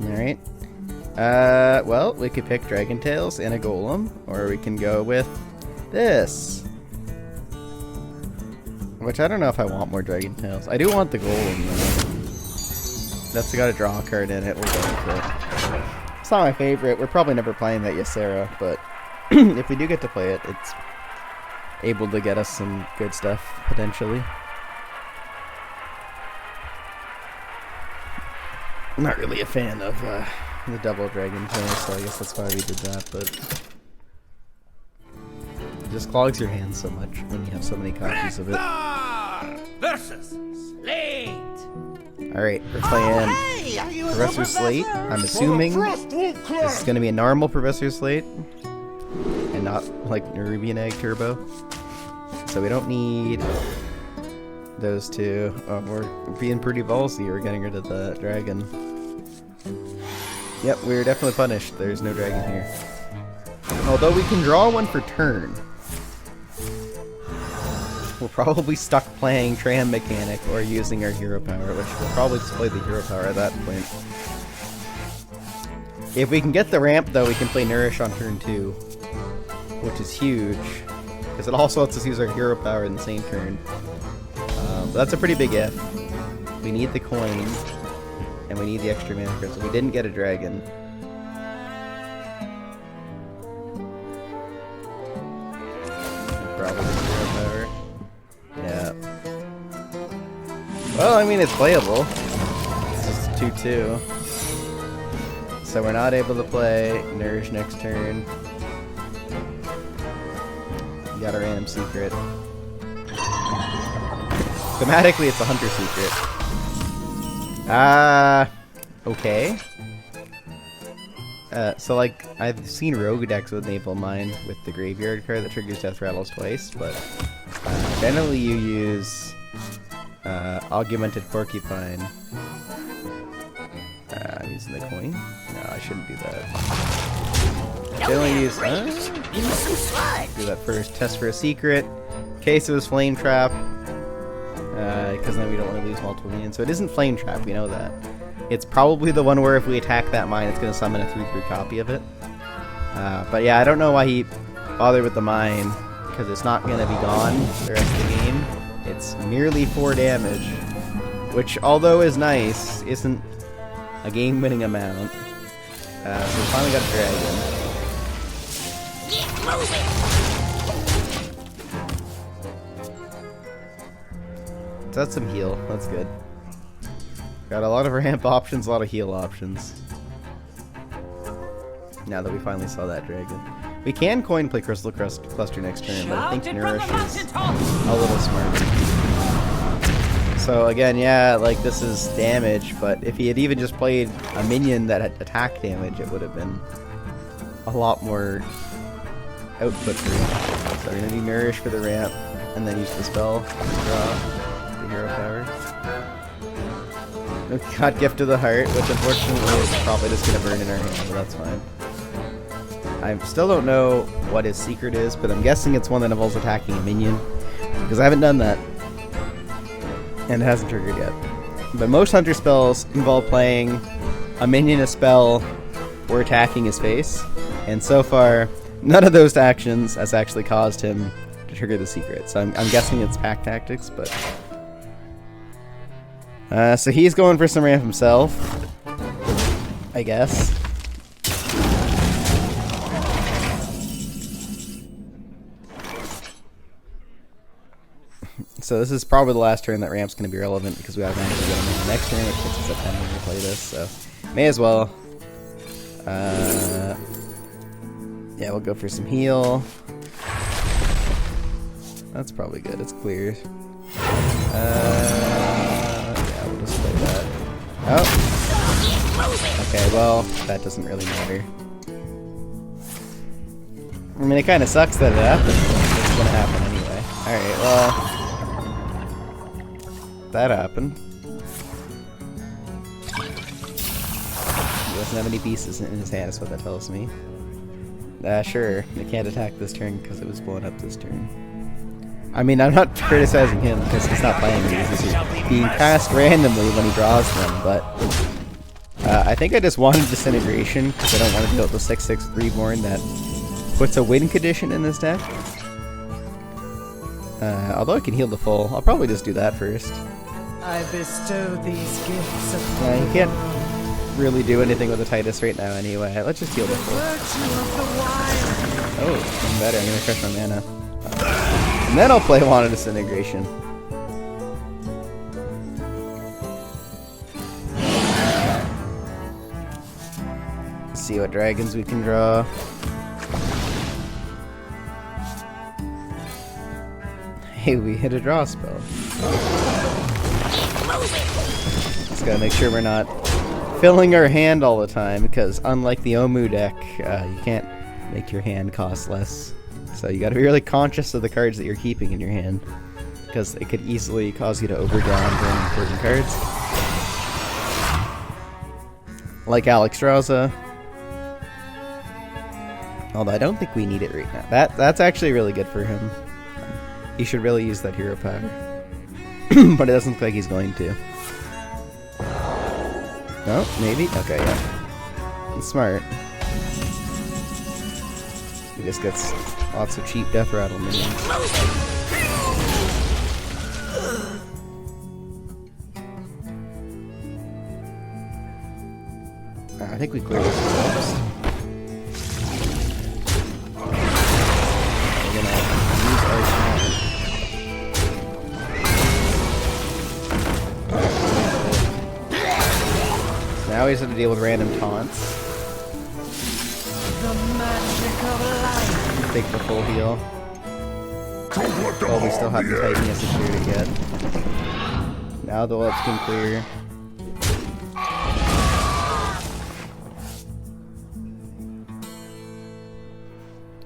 Alright. Well, we could pick Dragon Tails and a Golem, or we can go with this. Which I don't know if I want more Dragon Tails. I do want the Golem, though. That's got a draw card in it, we'll go with it. It's not my favorite, we're probably never playing that Ysera, but if we do get to play it, it's able to get us some good stuff, potentially. I'm not really a fan of the double Dragon Tail, so I guess that's why we did that, but it just clogs your hands so much when you have so many copies of it. Versus Slate. Alright, we're playing Professor Slate. I'm assuming this is going to be a normal Professor Slate, and not like Nerubian Egg Turbo. So we don't need those two. Oh, we're being pretty ballsy. We're getting rid of the dragon. Yep, we're definitely punished. There's no dragon here. Although we can draw one for turn. We're probably stuck playing Tram Mechanic or using our hero power, which we'll probably just play the hero power at that point. If we can get the ramp, though, we can play Nourish on turn 2, which is huge, because it also lets us use our hero power in the same turn. But that's a pretty big if. We need the coin, and we need the extra mana crystal. We didn't get a dragon. Probably the hero power. Yeah. Well, I mean, it's playable. It's just 2-2. So we're not able to play Nourish next turn. We got a random secret. Thematically, it's a hunter secret. Okay. So like, I've seen rogue decks with Naval Mine with the graveyard card that triggers Death Rattles twice, but generally you use Augmented Porcupine. I'm using the coin? No, I shouldn't do that. Generally use... do that first. Test for a secret. In case it was Flame Trap. Because then we don't want to lose multiple minions. So it isn't Flame Trap, we know that. It's probably the one where if we attack that mine, it's going to summon a 3/3 copy of it. But yeah, I don't know why he bothered with the mine, because it's not going to be gone the rest of the game. It's merely 4 damage, which, although is nice, isn't a game-winning amount. So we finally got a dragon. So that's some heal. That's good. Got a lot of ramp options, a lot of heal options. Now that we finally saw that dragon. We can coin play Crystal Cluster next turn, but I think Nourish is a little smarter. So again, yeah, like this is damage, but if he had even just played a minion that had attack damage, it would have been a lot more output for him. So we're gonna do Nourish for the ramp, and then use the spell to draw the hero power. We got Gift of the Heart, which unfortunately is probably just gonna burn in our hand, but that's fine. I still don't know what his secret is, but I'm guessing it's one that involves attacking a minion, because I haven't done that. And it hasn't triggered yet. But most hunter spells involve playing a minion, a spell, or attacking his face. And so far, none of those actions has actually caused him to trigger the secret. So I'm guessing it's pack tactics, but... so he's going for some ramp himself, I guess. So this is probably the last turn that ramp's going to be relevant, because we automatically get him in the next turn, which puts us at 10 when we play this, so may as well. Yeah, we'll go for some heal. That's probably good, it's clear. Yeah, we'll just play that. Oh! Okay, well, that doesn't really matter. I mean, it kind of sucks that it happened, but it's going to happen anyway. Alright, well... that happened. He doesn't have any pieces in his hand, is what that tells me. Sure, they can't attack this turn because it was blown up this turn. I mean, I'm not criticizing him because he's not playing these. This is being cast randomly when he draws them, but I think I just wanted Disintegration because I don't want to deal with the 6/6 Reborn that puts a win condition in this deck. Although I can heal the full, I'll probably just do that first. I bestow these gifts upon You can't really do anything with the Titus right now anyway. Let's just heal the full. Oh, even better. I'm going to crush my mana. And then I'll play Wand of Disintegration. Let's see what dragons we can draw. Hey, we hit a draw spell. Just gotta make sure we're not filling our hand all the time, because unlike the Omu deck, you can't make your hand cost less. So you gotta be really conscious of the cards that you're keeping in your hand, because it could easily cause you to overdraw and burn important cards. Like Alex Strauza. Although I don't think we need it right now. That's actually really good for him. He should really use that hero power. But it doesn't look like he's going to. No? Maybe? Okay, yeah. He's smart. He just gets lots of cheap death rattle minions. I think we cleared this first. We're gonna use our taunt. Now we just have to deal with random taunts. The magic of life. Take the full heal. Oh, we still have the Titan secured yet. Now the lips can clear.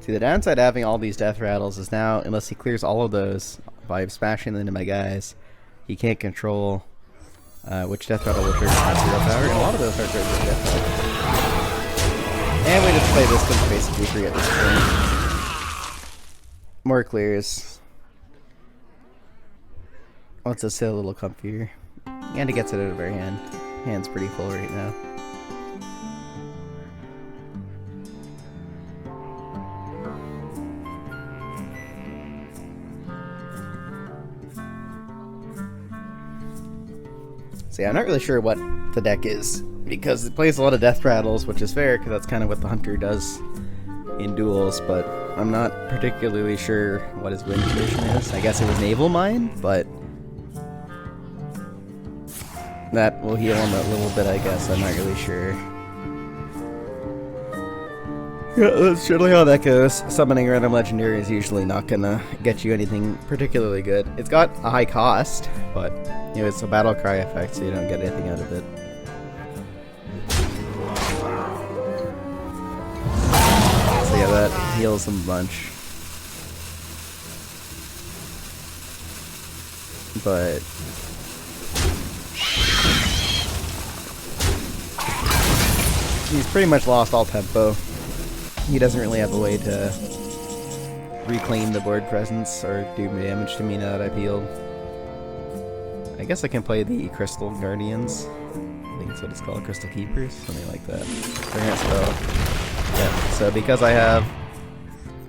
See, the downside of having all these death rattles is now, unless he clears all of those by smashing them into my guys, he can't control which death rattle will trigger my zero power, and a lot of those are triggered death rattle. And we just play this because basically free at this point. More clears. Lets us sit a little comfier. And it gets it out of our hand. Hand's pretty full right now. So yeah, I'm not really sure what the deck is, because it plays a lot of death rattles, which is fair, because that's kind of what the hunter does in duels, but I'm not particularly sure what his win condition is. I guess it was Naval Mine, but that will heal him a little bit, I guess. I'm not really sure. Yeah, that's generally how that goes. Summoning random legendary is usually not gonna get you anything particularly good. It's got a high cost, but you know, it's a battle cry effect, so you don't get anything out of it. So yeah, that heals him a bunch. But he's pretty much lost all tempo. He doesn't really have a way to reclaim the board presence or do damage to me now that I've healed. I guess I can play the Crystal Guardians. I think that's what it's called, Crystal Keepers, something like that. Spell. Yeah, so because I have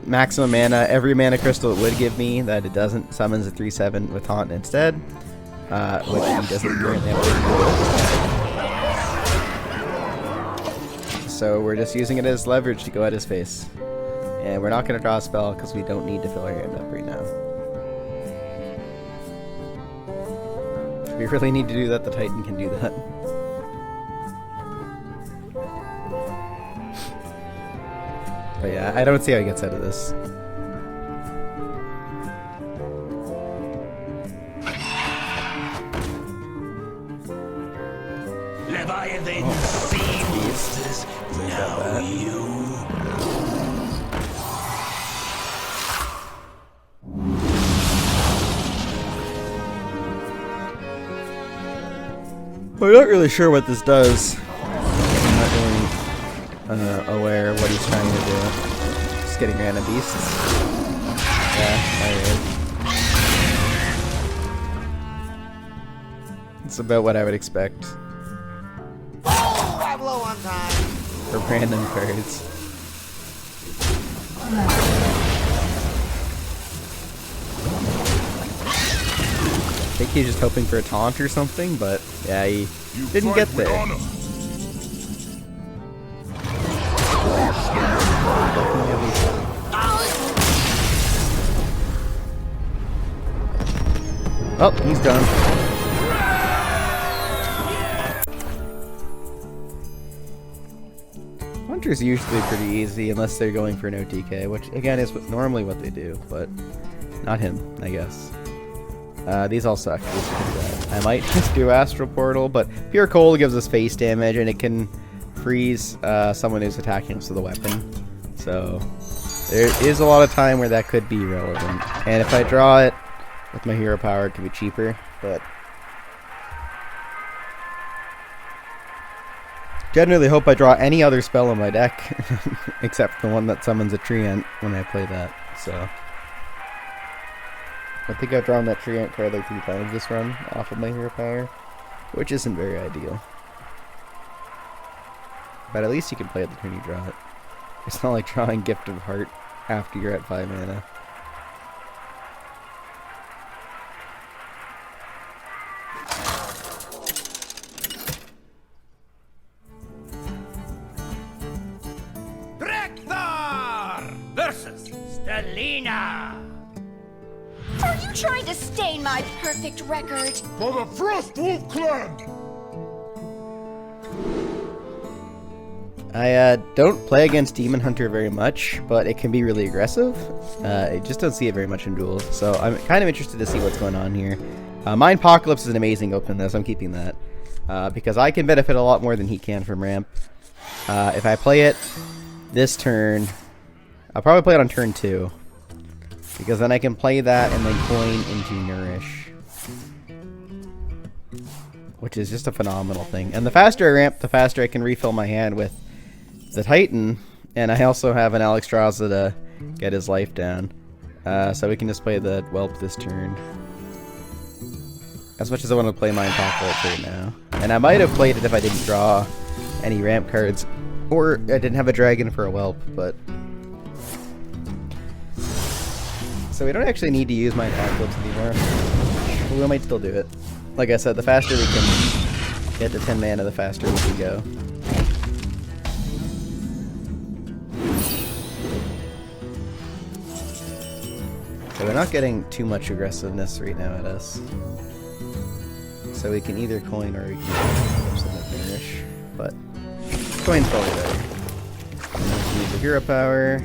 maximum mana, every mana crystal it would give me that it doesn't, summons a 3/7 with Taunt instead, which he doesn't currently have. So we're just using it as leverage to go at his face. And we're not going to draw a spell because we don't need to fill our hand up right now. If we really need to do that, the Titan can do that. But yeah, I don't see how he gets out of this. Leviathan sea monsters. Now you. I'm not really sure what this does. I'm not really aware of what he's trying to do. Just getting random beasts. Yeah, alright. It's about what I would expect. Oh, I'm low on time. For random cards. I think he's just hoping for a taunt or something, but yeah, he didn't get there. Oh, he's done. Hunter's usually pretty easy unless they're going for an OTK, which again is normally what they do, but not him, I guess. These all suck. I might just do Astral Portal, but Pure Cold gives us face damage, and it can freeze someone who's attacking us with a weapon. So there is a lot of time where that could be relevant. And if I draw it With my hero power, it can be cheaper, but generally hope I draw any other spell in my deck except the one that summons a treant when I play that. So I think I've drawn that treant card like 3 times this run off of my hero power, which isn't very ideal. But at least you can play it the turn you draw it. It's not like drawing Gift of Heart after you're at 5 mana. Drekthar versus Stelina. Are you trying to stain my perfect record? For the Frostwolf Clan! I don't play against Demon Hunter very much, but it can be really aggressive. I just don't see it very much in duels, so I'm kind of interested to see what's going on here. Mind Apocalypse is an amazing open this, I'm keeping that. Because I can benefit a lot more than he can from ramp. If I play it this turn, I'll probably play it on turn 2. Because then I can play that and then coin into Nourish. Which is just a phenomenal thing. And the faster I ramp, the faster I can refill my hand with the Titan. And I also have an Alexstrasza to get his life down. So we can just play the Whelp this turn. As much as I want to play my Apocalypse right now. And I might have played it if I didn't draw any ramp cards. Or I didn't have a dragon for a Whelp, but... So we don't actually need to use my Apocalypse anymore. But we might still do it. Like I said, the faster we can get to 10 mana, the faster we can go. So we're not getting too much aggressiveness right now at us. So we can either coin or we can finish. But coin's probably better. And then we can use the hero power.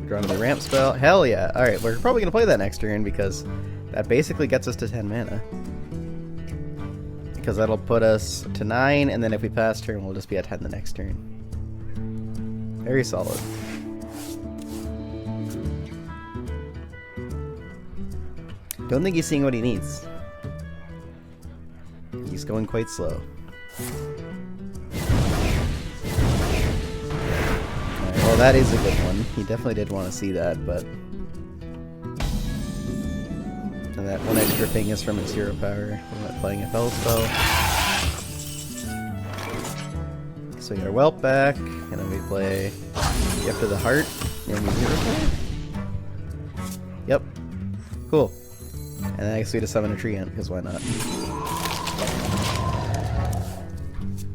Draw another ramp spell. Hell yeah! Alright, we're probably going to play that next turn because that basically gets us to 10 mana. Because that'll put us to 9, and then if we pass turn, we'll just be at 10 the next turn. Very solid. Don't think he's seeing what he needs. He's going quite slow. Alright, well, that is a good one. He definitely did want to see that, but... And that one extra thing is from his hero power. We're not playing a spell. So we got our Whelp back, and then we play Gift of the Heart, and we hero power. Yep. Cool. And then I guess we just summon a treant, because why not?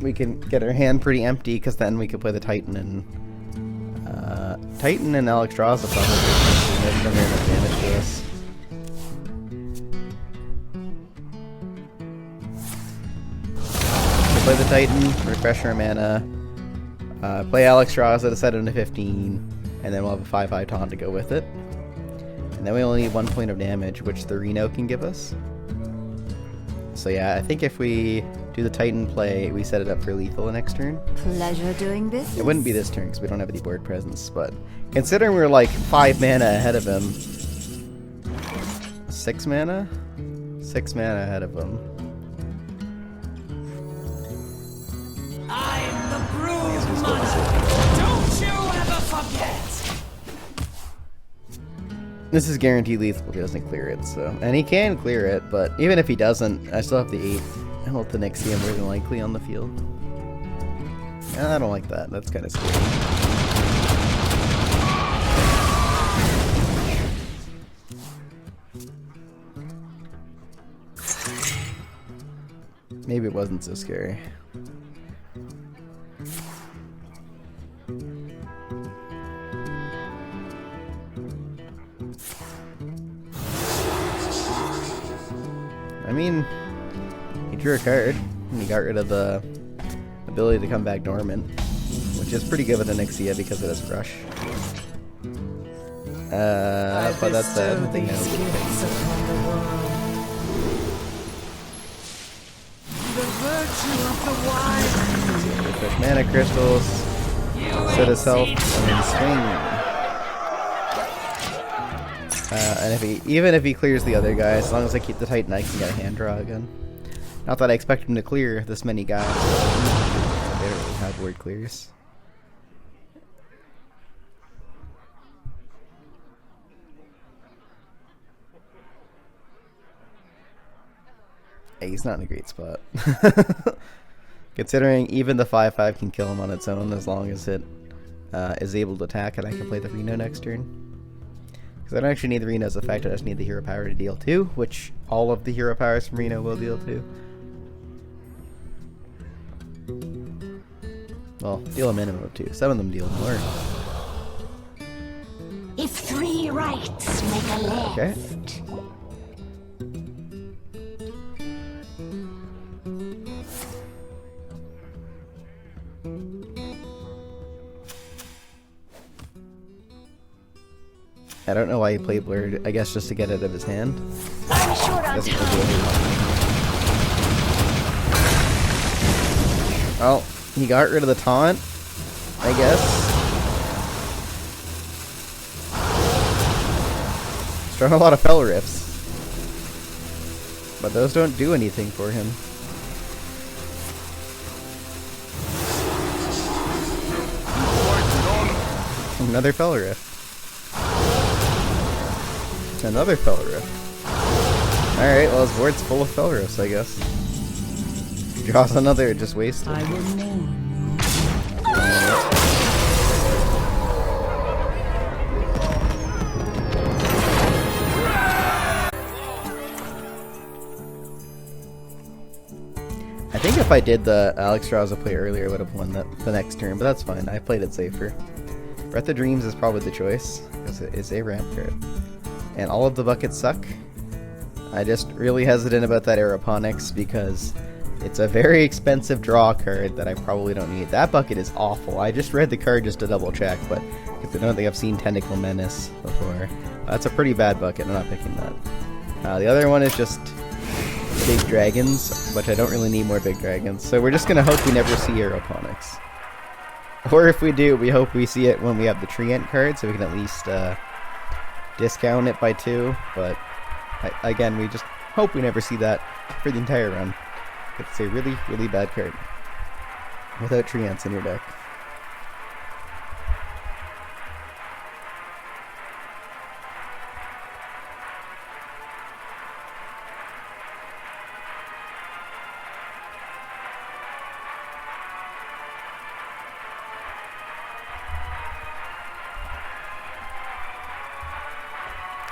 We can get our hand pretty empty, because then we can play the Titan and... Titan and Alexstrasza probably. They've done enough damage to us. Play the Titan, refresh our mana, play Alexstrasza to set him to 15, and then we'll have a 5/5 taunt to go with it. And then we only need 1 point of damage, which the Reno can give us. So yeah, I think if we do the Titan play, we set it up for lethal the next turn. Pleasure doing business. It wouldn't be this turn because we don't have any board presence, but considering we're like 5 mana ahead of him, 6 mana? 6 mana ahead of him. I'm the brood mother. Don't you ever forget. This is guaranteed lethal if he doesn't clear it, so... And he can clear it, but even if he doesn't, I still have the 8. I want the Nixia more than likely on the field. And I don't like that. That's kind of scary. Maybe it wasn't so scary. I mean, he drew a card, and he got rid of the ability to come back dormant, which is pretty good with Nixia because it has Rush. But that's the thing now. The virtue of the wine. Refresh mana crystals, set his health, and then swing. And even if he clears the other guy, as long as I keep the Titan, I can get a hand draw again. Not that I expect him to clear this many guys. I barely have word clears. Hey, he's not in a great spot. Considering even the 5/5 can kill him on its own as long as it is able to attack, and I can play the Reno next turn. Because I don't actually need the Reno's effect, I just need the hero power to deal 2, which all of the hero powers from Reno will deal 2. Well, deal a minimum of 2. Some of them deal more. If 3 rights make a left. Okay. I don't know why he played Blurred. I guess just to get it out of his hand. I'm short on Doesn't time. really do well, he got rid of the taunt, I guess. He's throwing a lot of Fell Rifts. But those don't do anything for him. Another Fell Rift. Another Fell Rift. Alright, well his board's full of Fell Rifts, I guess. Draws another, just wasted. I will mourn. I think if I did the Alex Raza play earlier, I would have won the next turn, but that's fine. I played it safer. Breath of Dreams is probably the choice, because it is a ramp card. And all of the buckets suck. I just really hesitant about that Aeroponics because it's a very expensive draw card that I probably don't need. That bucket is awful. I just read the card just to double check, but because I don't think I've seen Tentacle Menace before. That's a pretty bad bucket, I'm not picking that. The other one is just big dragons, which I don't really need more big dragons. So we're just going to hope we never see Aeroponics. Or if we do, we hope we see it when we have the Treant card, so we can at least discount it by 2, but again, we just hope we never see that for the entire run. It's a really, really bad card without Treants in your deck.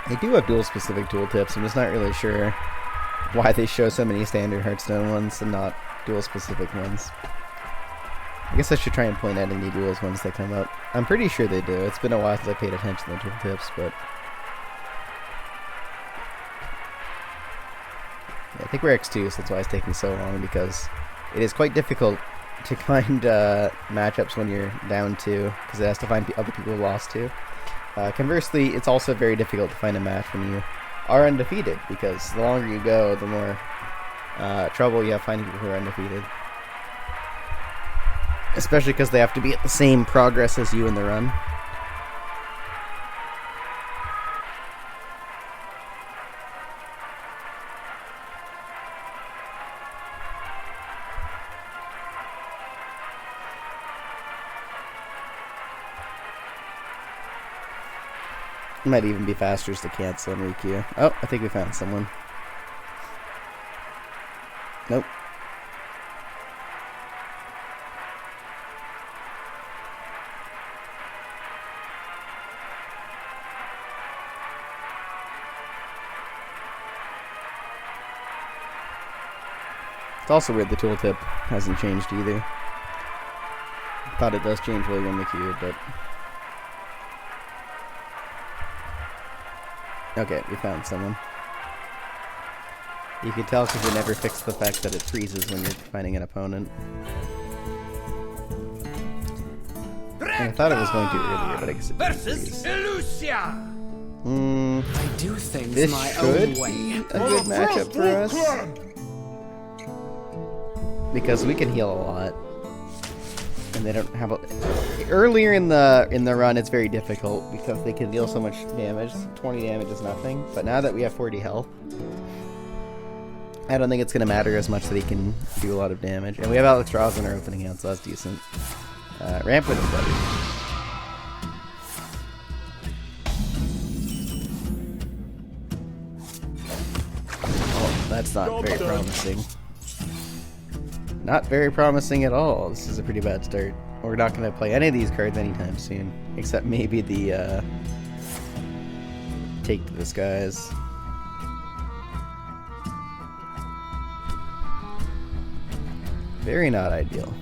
They do have duel-specific tooltips. I'm just not really sure why they show so many standard Hearthstone ones and not duel-specific ones. I guess I should try and point out any duels ones that come up. I'm pretty sure they do. It's been a while since I paid attention to the tooltips, but yeah, I think we're X2, so that's why it's taking so long, because it is quite difficult to find matchups when you're down 2, because it has to find other people who lost 2. Conversely, it's also very difficult to find a match when you are undefeated, because the longer you go, the more trouble you have finding people who are undefeated. Especially because they have to be at the same progress as you in the run. It might even be faster just to cancel and requeue. Oh, I think we found someone. Nope. It's also weird the tooltip hasn't changed either. Thought it does change while you're in the queue, but... Okay, we found someone. You can tell because we never fixed the fact that it freezes when you're finding an opponent. And I thought it was going to earlier, but I guess it didn't freeze. Elise! I do things This my should own way. be a good matchup for us. Because we can heal a lot. and they don't have a... Earlier in the run, it's very difficult because they can deal so much damage. 20 damage is nothing, but now that we have 40 health, I don't think it's going to matter as much that he can do a lot of damage. And we have Alex Ross in our opening hand, so that's decent. Rampant is better. Oh, that's not very promising. Not very promising at all. This is a pretty bad start. We're not going to play any of these cards anytime soon, except maybe the Take the Disguise. Very not ideal.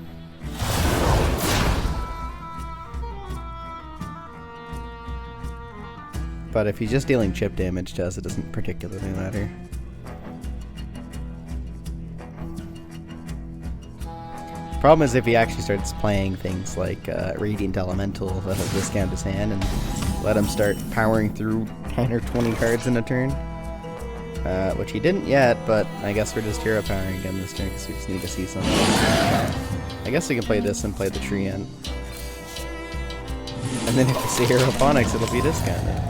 But if he's just dealing chip damage to us, it doesn't particularly matter. Problem is if he actually starts playing things like Radiant Elemental, that'll discount his hand and let him start powering through 10 or 20 cards in a turn. Which he didn't yet, but I guess we're just hero powering again this turn because we just need to see something. I guess we can play this and play the Treant. And then if we see Aeroponics, it'll be discounted.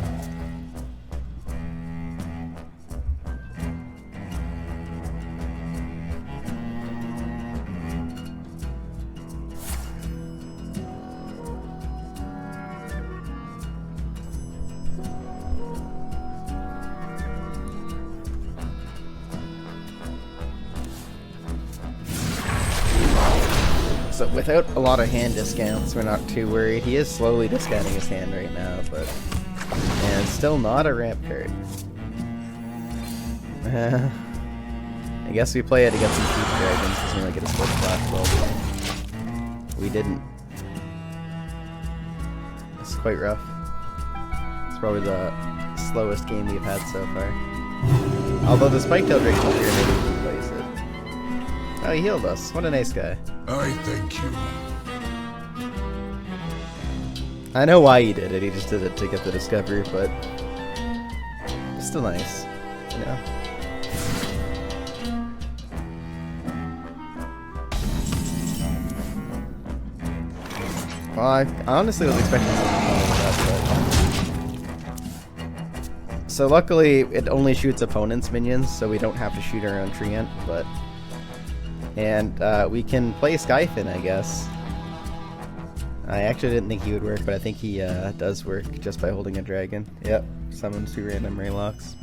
So without a lot of hand discounts, we're not too worried. He is slowly discounting his hand right now, but... And still not a ramp card. I guess we play it against some Chief Dragons because we might get a split splash ball. We didn't. It's quite rough. It's probably the slowest game we've had so far. Although the Spiketail Drake here, maybe we can place it. Oh, he healed us. What a nice guy. I thank you. I know why he did it. He just did it to get the discovery, but it's still nice, you know. Well, I honestly was expecting something like that, but... So luckily, it only shoots opponents' minions, so we don't have to shoot our own Treant, but... And we can play Skyfin, I guess. I actually didn't think he would work, but I think he does work just by holding a dragon. Yep, summons 2 random Raylocks.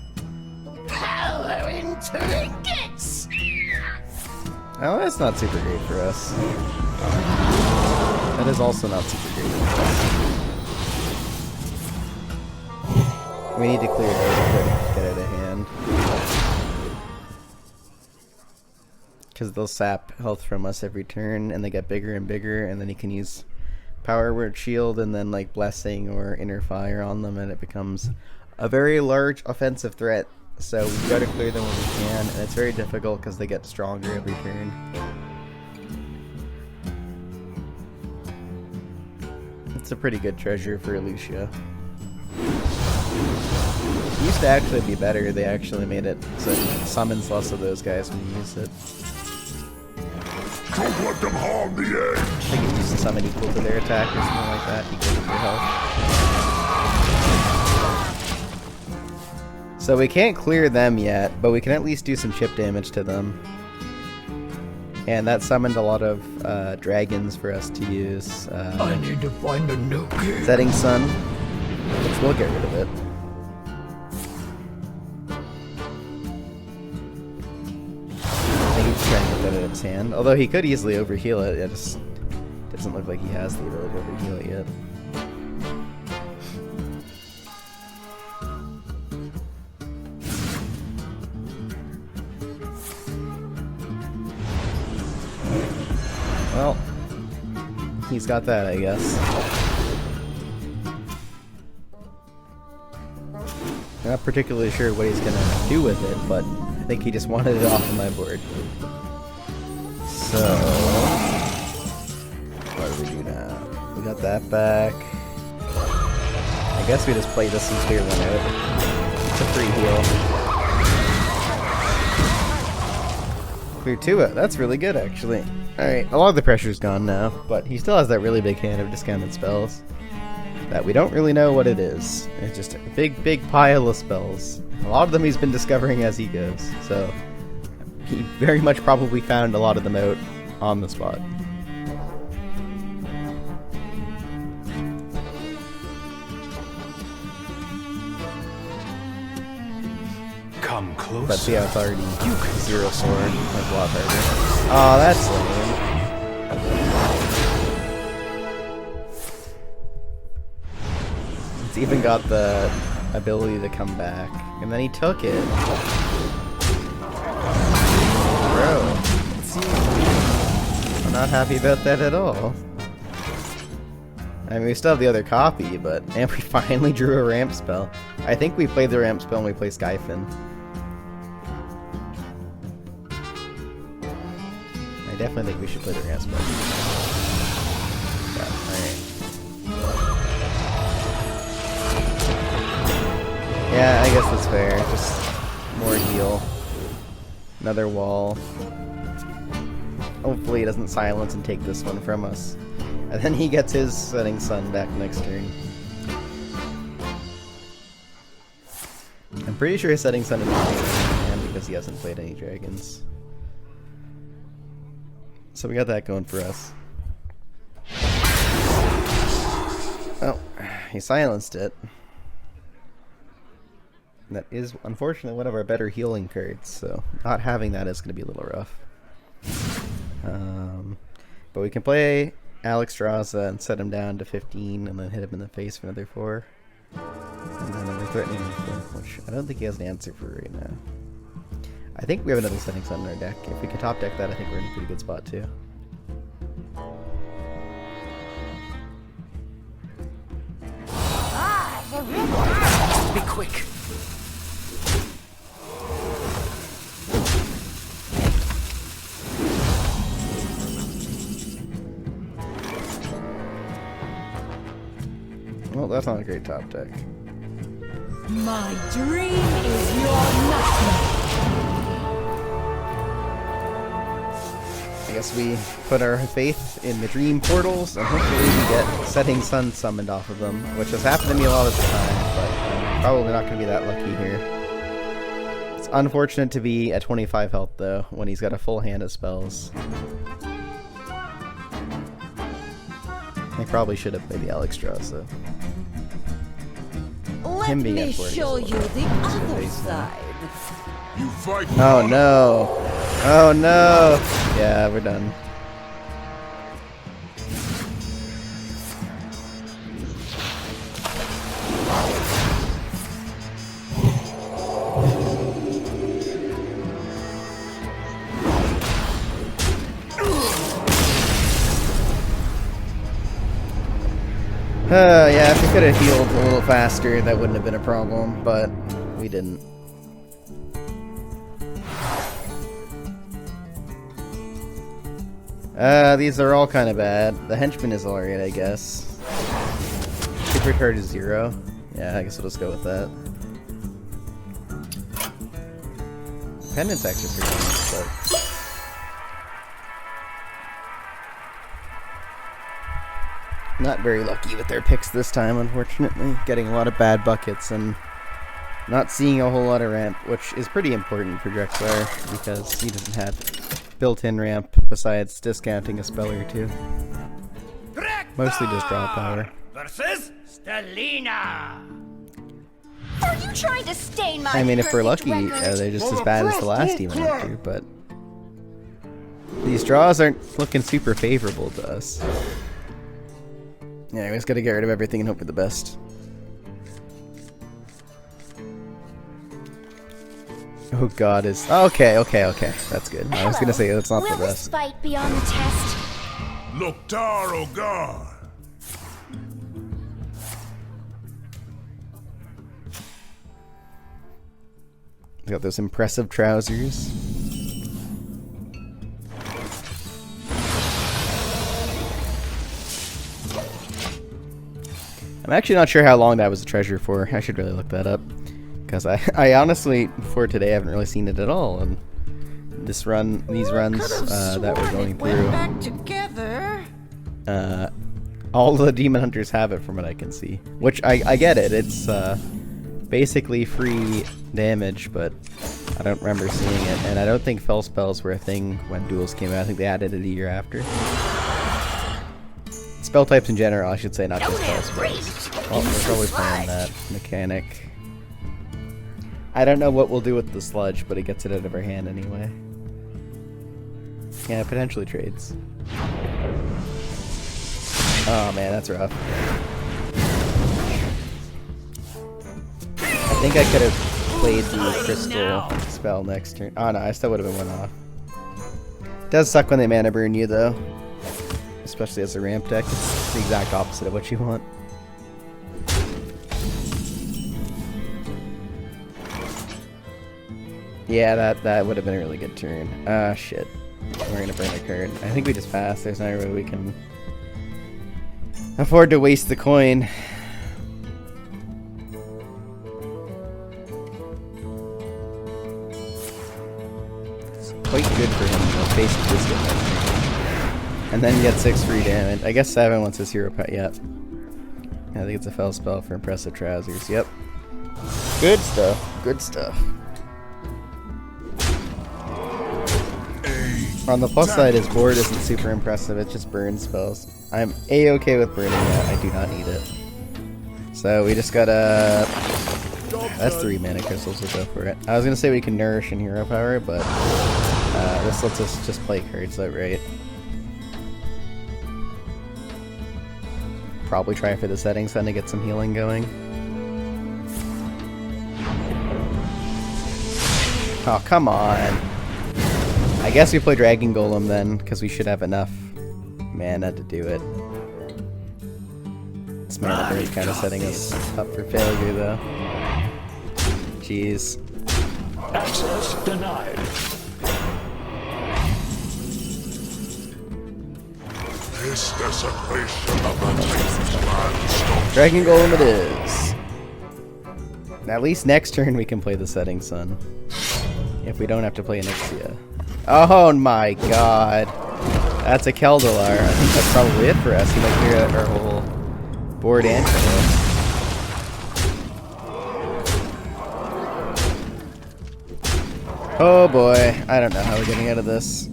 Power in trinkets! Oh, that's not super great for us. That is also not super great for us. We need to clear it out to get out of hand. Because they'll sap health from us every turn, and they get bigger and bigger, and then he can use Power Word Shield and then like Blessing or Inner Fire on them, and it becomes a very large offensive threat. So we've got to clear them when we can, and it's very difficult because they get stronger every turn. It's a pretty good treasure for Alicia. It used to actually be better. They actually made it so it summons less of those guys when you use it. Don't let them harm the edge. I think it used to summon equal to their attack or something like that, equal to their health. So we can't clear them yet, but we can at least do some chip damage to them. And that summoned a lot of dragons for us to use. I need to find a new key. Setting Sun, which will get rid of it. Trying to get that out of his hand. Although he could easily overheal it, it just doesn't look like he has the ability to overheal it yet. Well, he's got that, I guess. I'm not particularly sure what he's gonna do with it, but I think he just wanted it off of my board. So, what do we do now? We got that back. I guess we just play this and clear one out. It's a free heal. Clear 2 out. That's really good, actually. Alright, a lot of the pressure's gone now, but he still has that really big hand of discounted spells that we don't really know what it is. It's just a big pile of spells. A lot of them he's been discovering as he goes, so he very much probably found a lot of them out on the spot. Come closer. But see how it's already 0-4. That's a lot harder. Oh, that's lame. It's even got the ability to come back. And then he took it. Bro. I'm not happy about that at all. I mean, we still have the other copy, but and we finally drew a ramp spell. I think we played the ramp spell when we played Skyfin. I definitely think we should play the ramp spell. Yeah, alright. Yeah, I guess that's fair. Just more heal. Another wall. Hopefully he doesn't silence and take this one from us. And then he gets his Setting Sun back next turn. I'm pretty sure his Setting Sun is not in his hand because he hasn't played any dragons. So we got that going for us. Oh, he silenced it. And that is, unfortunately, one of our better healing cards, so not having that is going to be a little rough. But we can play Alexstrasza and set him down to 15 and then hit him in the face for another 4. And then another threatening influence, which I don't think he has an answer for right now. I think we have another Setting Sun in our deck. If we can top deck that, I think we're in a pretty good spot too. Be quick. Well, that's not a great top deck. My dream is your nightmare. I guess we put our faith in the dream portals, and hopefully we get Setting Sun summoned off of them, which has happened to me a lot of the time, but I'm probably not going to be that lucky here. It's unfortunate to be at 25 health, though, when he's got a full hand of spells. I probably should have played the Alexstrasza. Let me show you the other side. You fight. Oh no! Oh no! Yeah, we're done. Yeah, if we could have healed a little faster, that wouldn't have been a problem, but we didn't. These are all kind of bad. The henchman is alright, I guess. Super card is 0. Yeah, I guess we'll just go with that. Pendant's actually pretty nice, but... not very lucky with their picks this time, unfortunately. Getting a lot of bad buckets and not seeing a whole lot of ramp, which is pretty important for Drekthar because he doesn't have built-in ramp besides discounting a spell or 2. Mostly just draw power. Versus Stelina. Are you trying to stain my I mean, if we're perfect lucky, record? they're just as bad as the last Demon Hunter, but these draws aren't looking super favorable to us. Yeah, we just gotta get rid of everything and hope for the best. Oh god, is... okay, that's good. I was gonna say that's not the Will this best. fight be on the test? Loktar Ogar. He's got those impressive trousers. I'm actually not sure how long that was a treasure for. I should really look that up. Because I honestly, before today, I haven't really seen it at all. And these runs that we're going through. Back together. All the demon hunters have it from what I can see, which I get it. It's basically free damage, but I don't remember seeing it, and I don't think fell spells were a thing when Duels came out. I think they added it a year after. Spell types in general, I should say, not just spell spells. Well, we're probably playing that mechanic. I don't know what we'll do with the sludge, but it gets it out of our hand anyway. Yeah, potentially trades. Oh man, that's rough. I think I could have played the crystal spell next turn. Oh no, I still would have been one off. It does suck when they mana burn you though. Especially as a ramp deck. It's the exact opposite of what you want. Yeah, that would have been a really good turn. Ah, shit. We're gonna burn a card. I think we just passed. There's no way we can afford to waste the coin. It's quite good for him to face this guy. And then get 6 free damage. I guess 7 once his hero pet. Yep. I think it's a fell spell for impressive trousers. Yep. Good stuff. Good stuff. On the plus side, his board isn't super impressive. It's just burn spells. I'm a-okay with burning that. I do not need it. So we just gotta... That's 3 mana crystals. We'll go for it. I was gonna say we can nourish and hero power, but this lets us just play cards outright. Probably try for the settings then to get some healing going. Oh, come on. I guess we play Dragon Golem then, because we should have enough mana to do it. This mana burn kind of setting us up for failure though. Jeez. Access denied. This desecration of the Titan's land. Dragon Golem it is. At least next turn we can play the Setting Sun. If we don't have to play Onyxia. Oh my god. That's a Keldalar. I think that's probably it for us. He might clear out our whole board and kill. Oh boy. I don't know how we're getting out of this.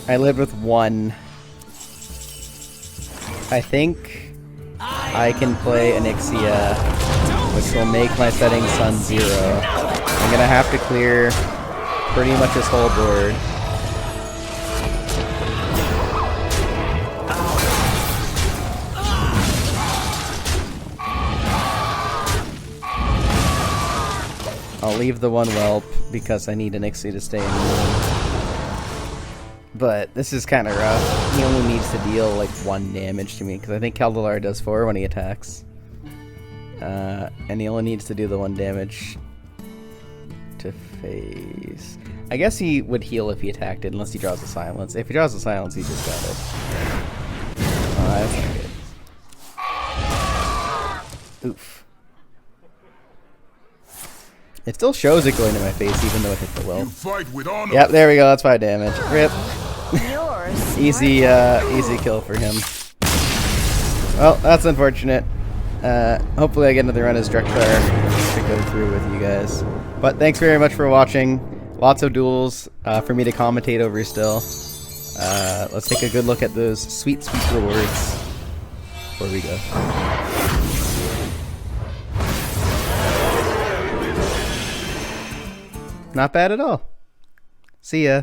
I live with 1. I think I can play Onyxia, which will make my Setting Sun 0. I'm gonna have to clear pretty much his whole board. I'll leave the 1 whelp because I need Onyxia to stay immune. But this is kind of rough. He only needs to deal like 1 damage to me because I think Keldalar does 4 when he attacks. And he only needs to do the 1 damage to face. I guess he would heal if he attacked it, unless he draws a silence. If he draws a silence, he just got it. Oh, that's not good. Oof. It still shows it going to my face, even though it hit the whelp. Yep, there we go. That's 5 damage. Rip. Easy kill for him. Well, that's unfortunate. Hopefully I get another run as Drekthar to go through with you guys. But thanks very much for watching. Lots of duels for me to commentate over still. Let's take a good look at those sweet, sweet rewards before we go. Not bad at all. See ya.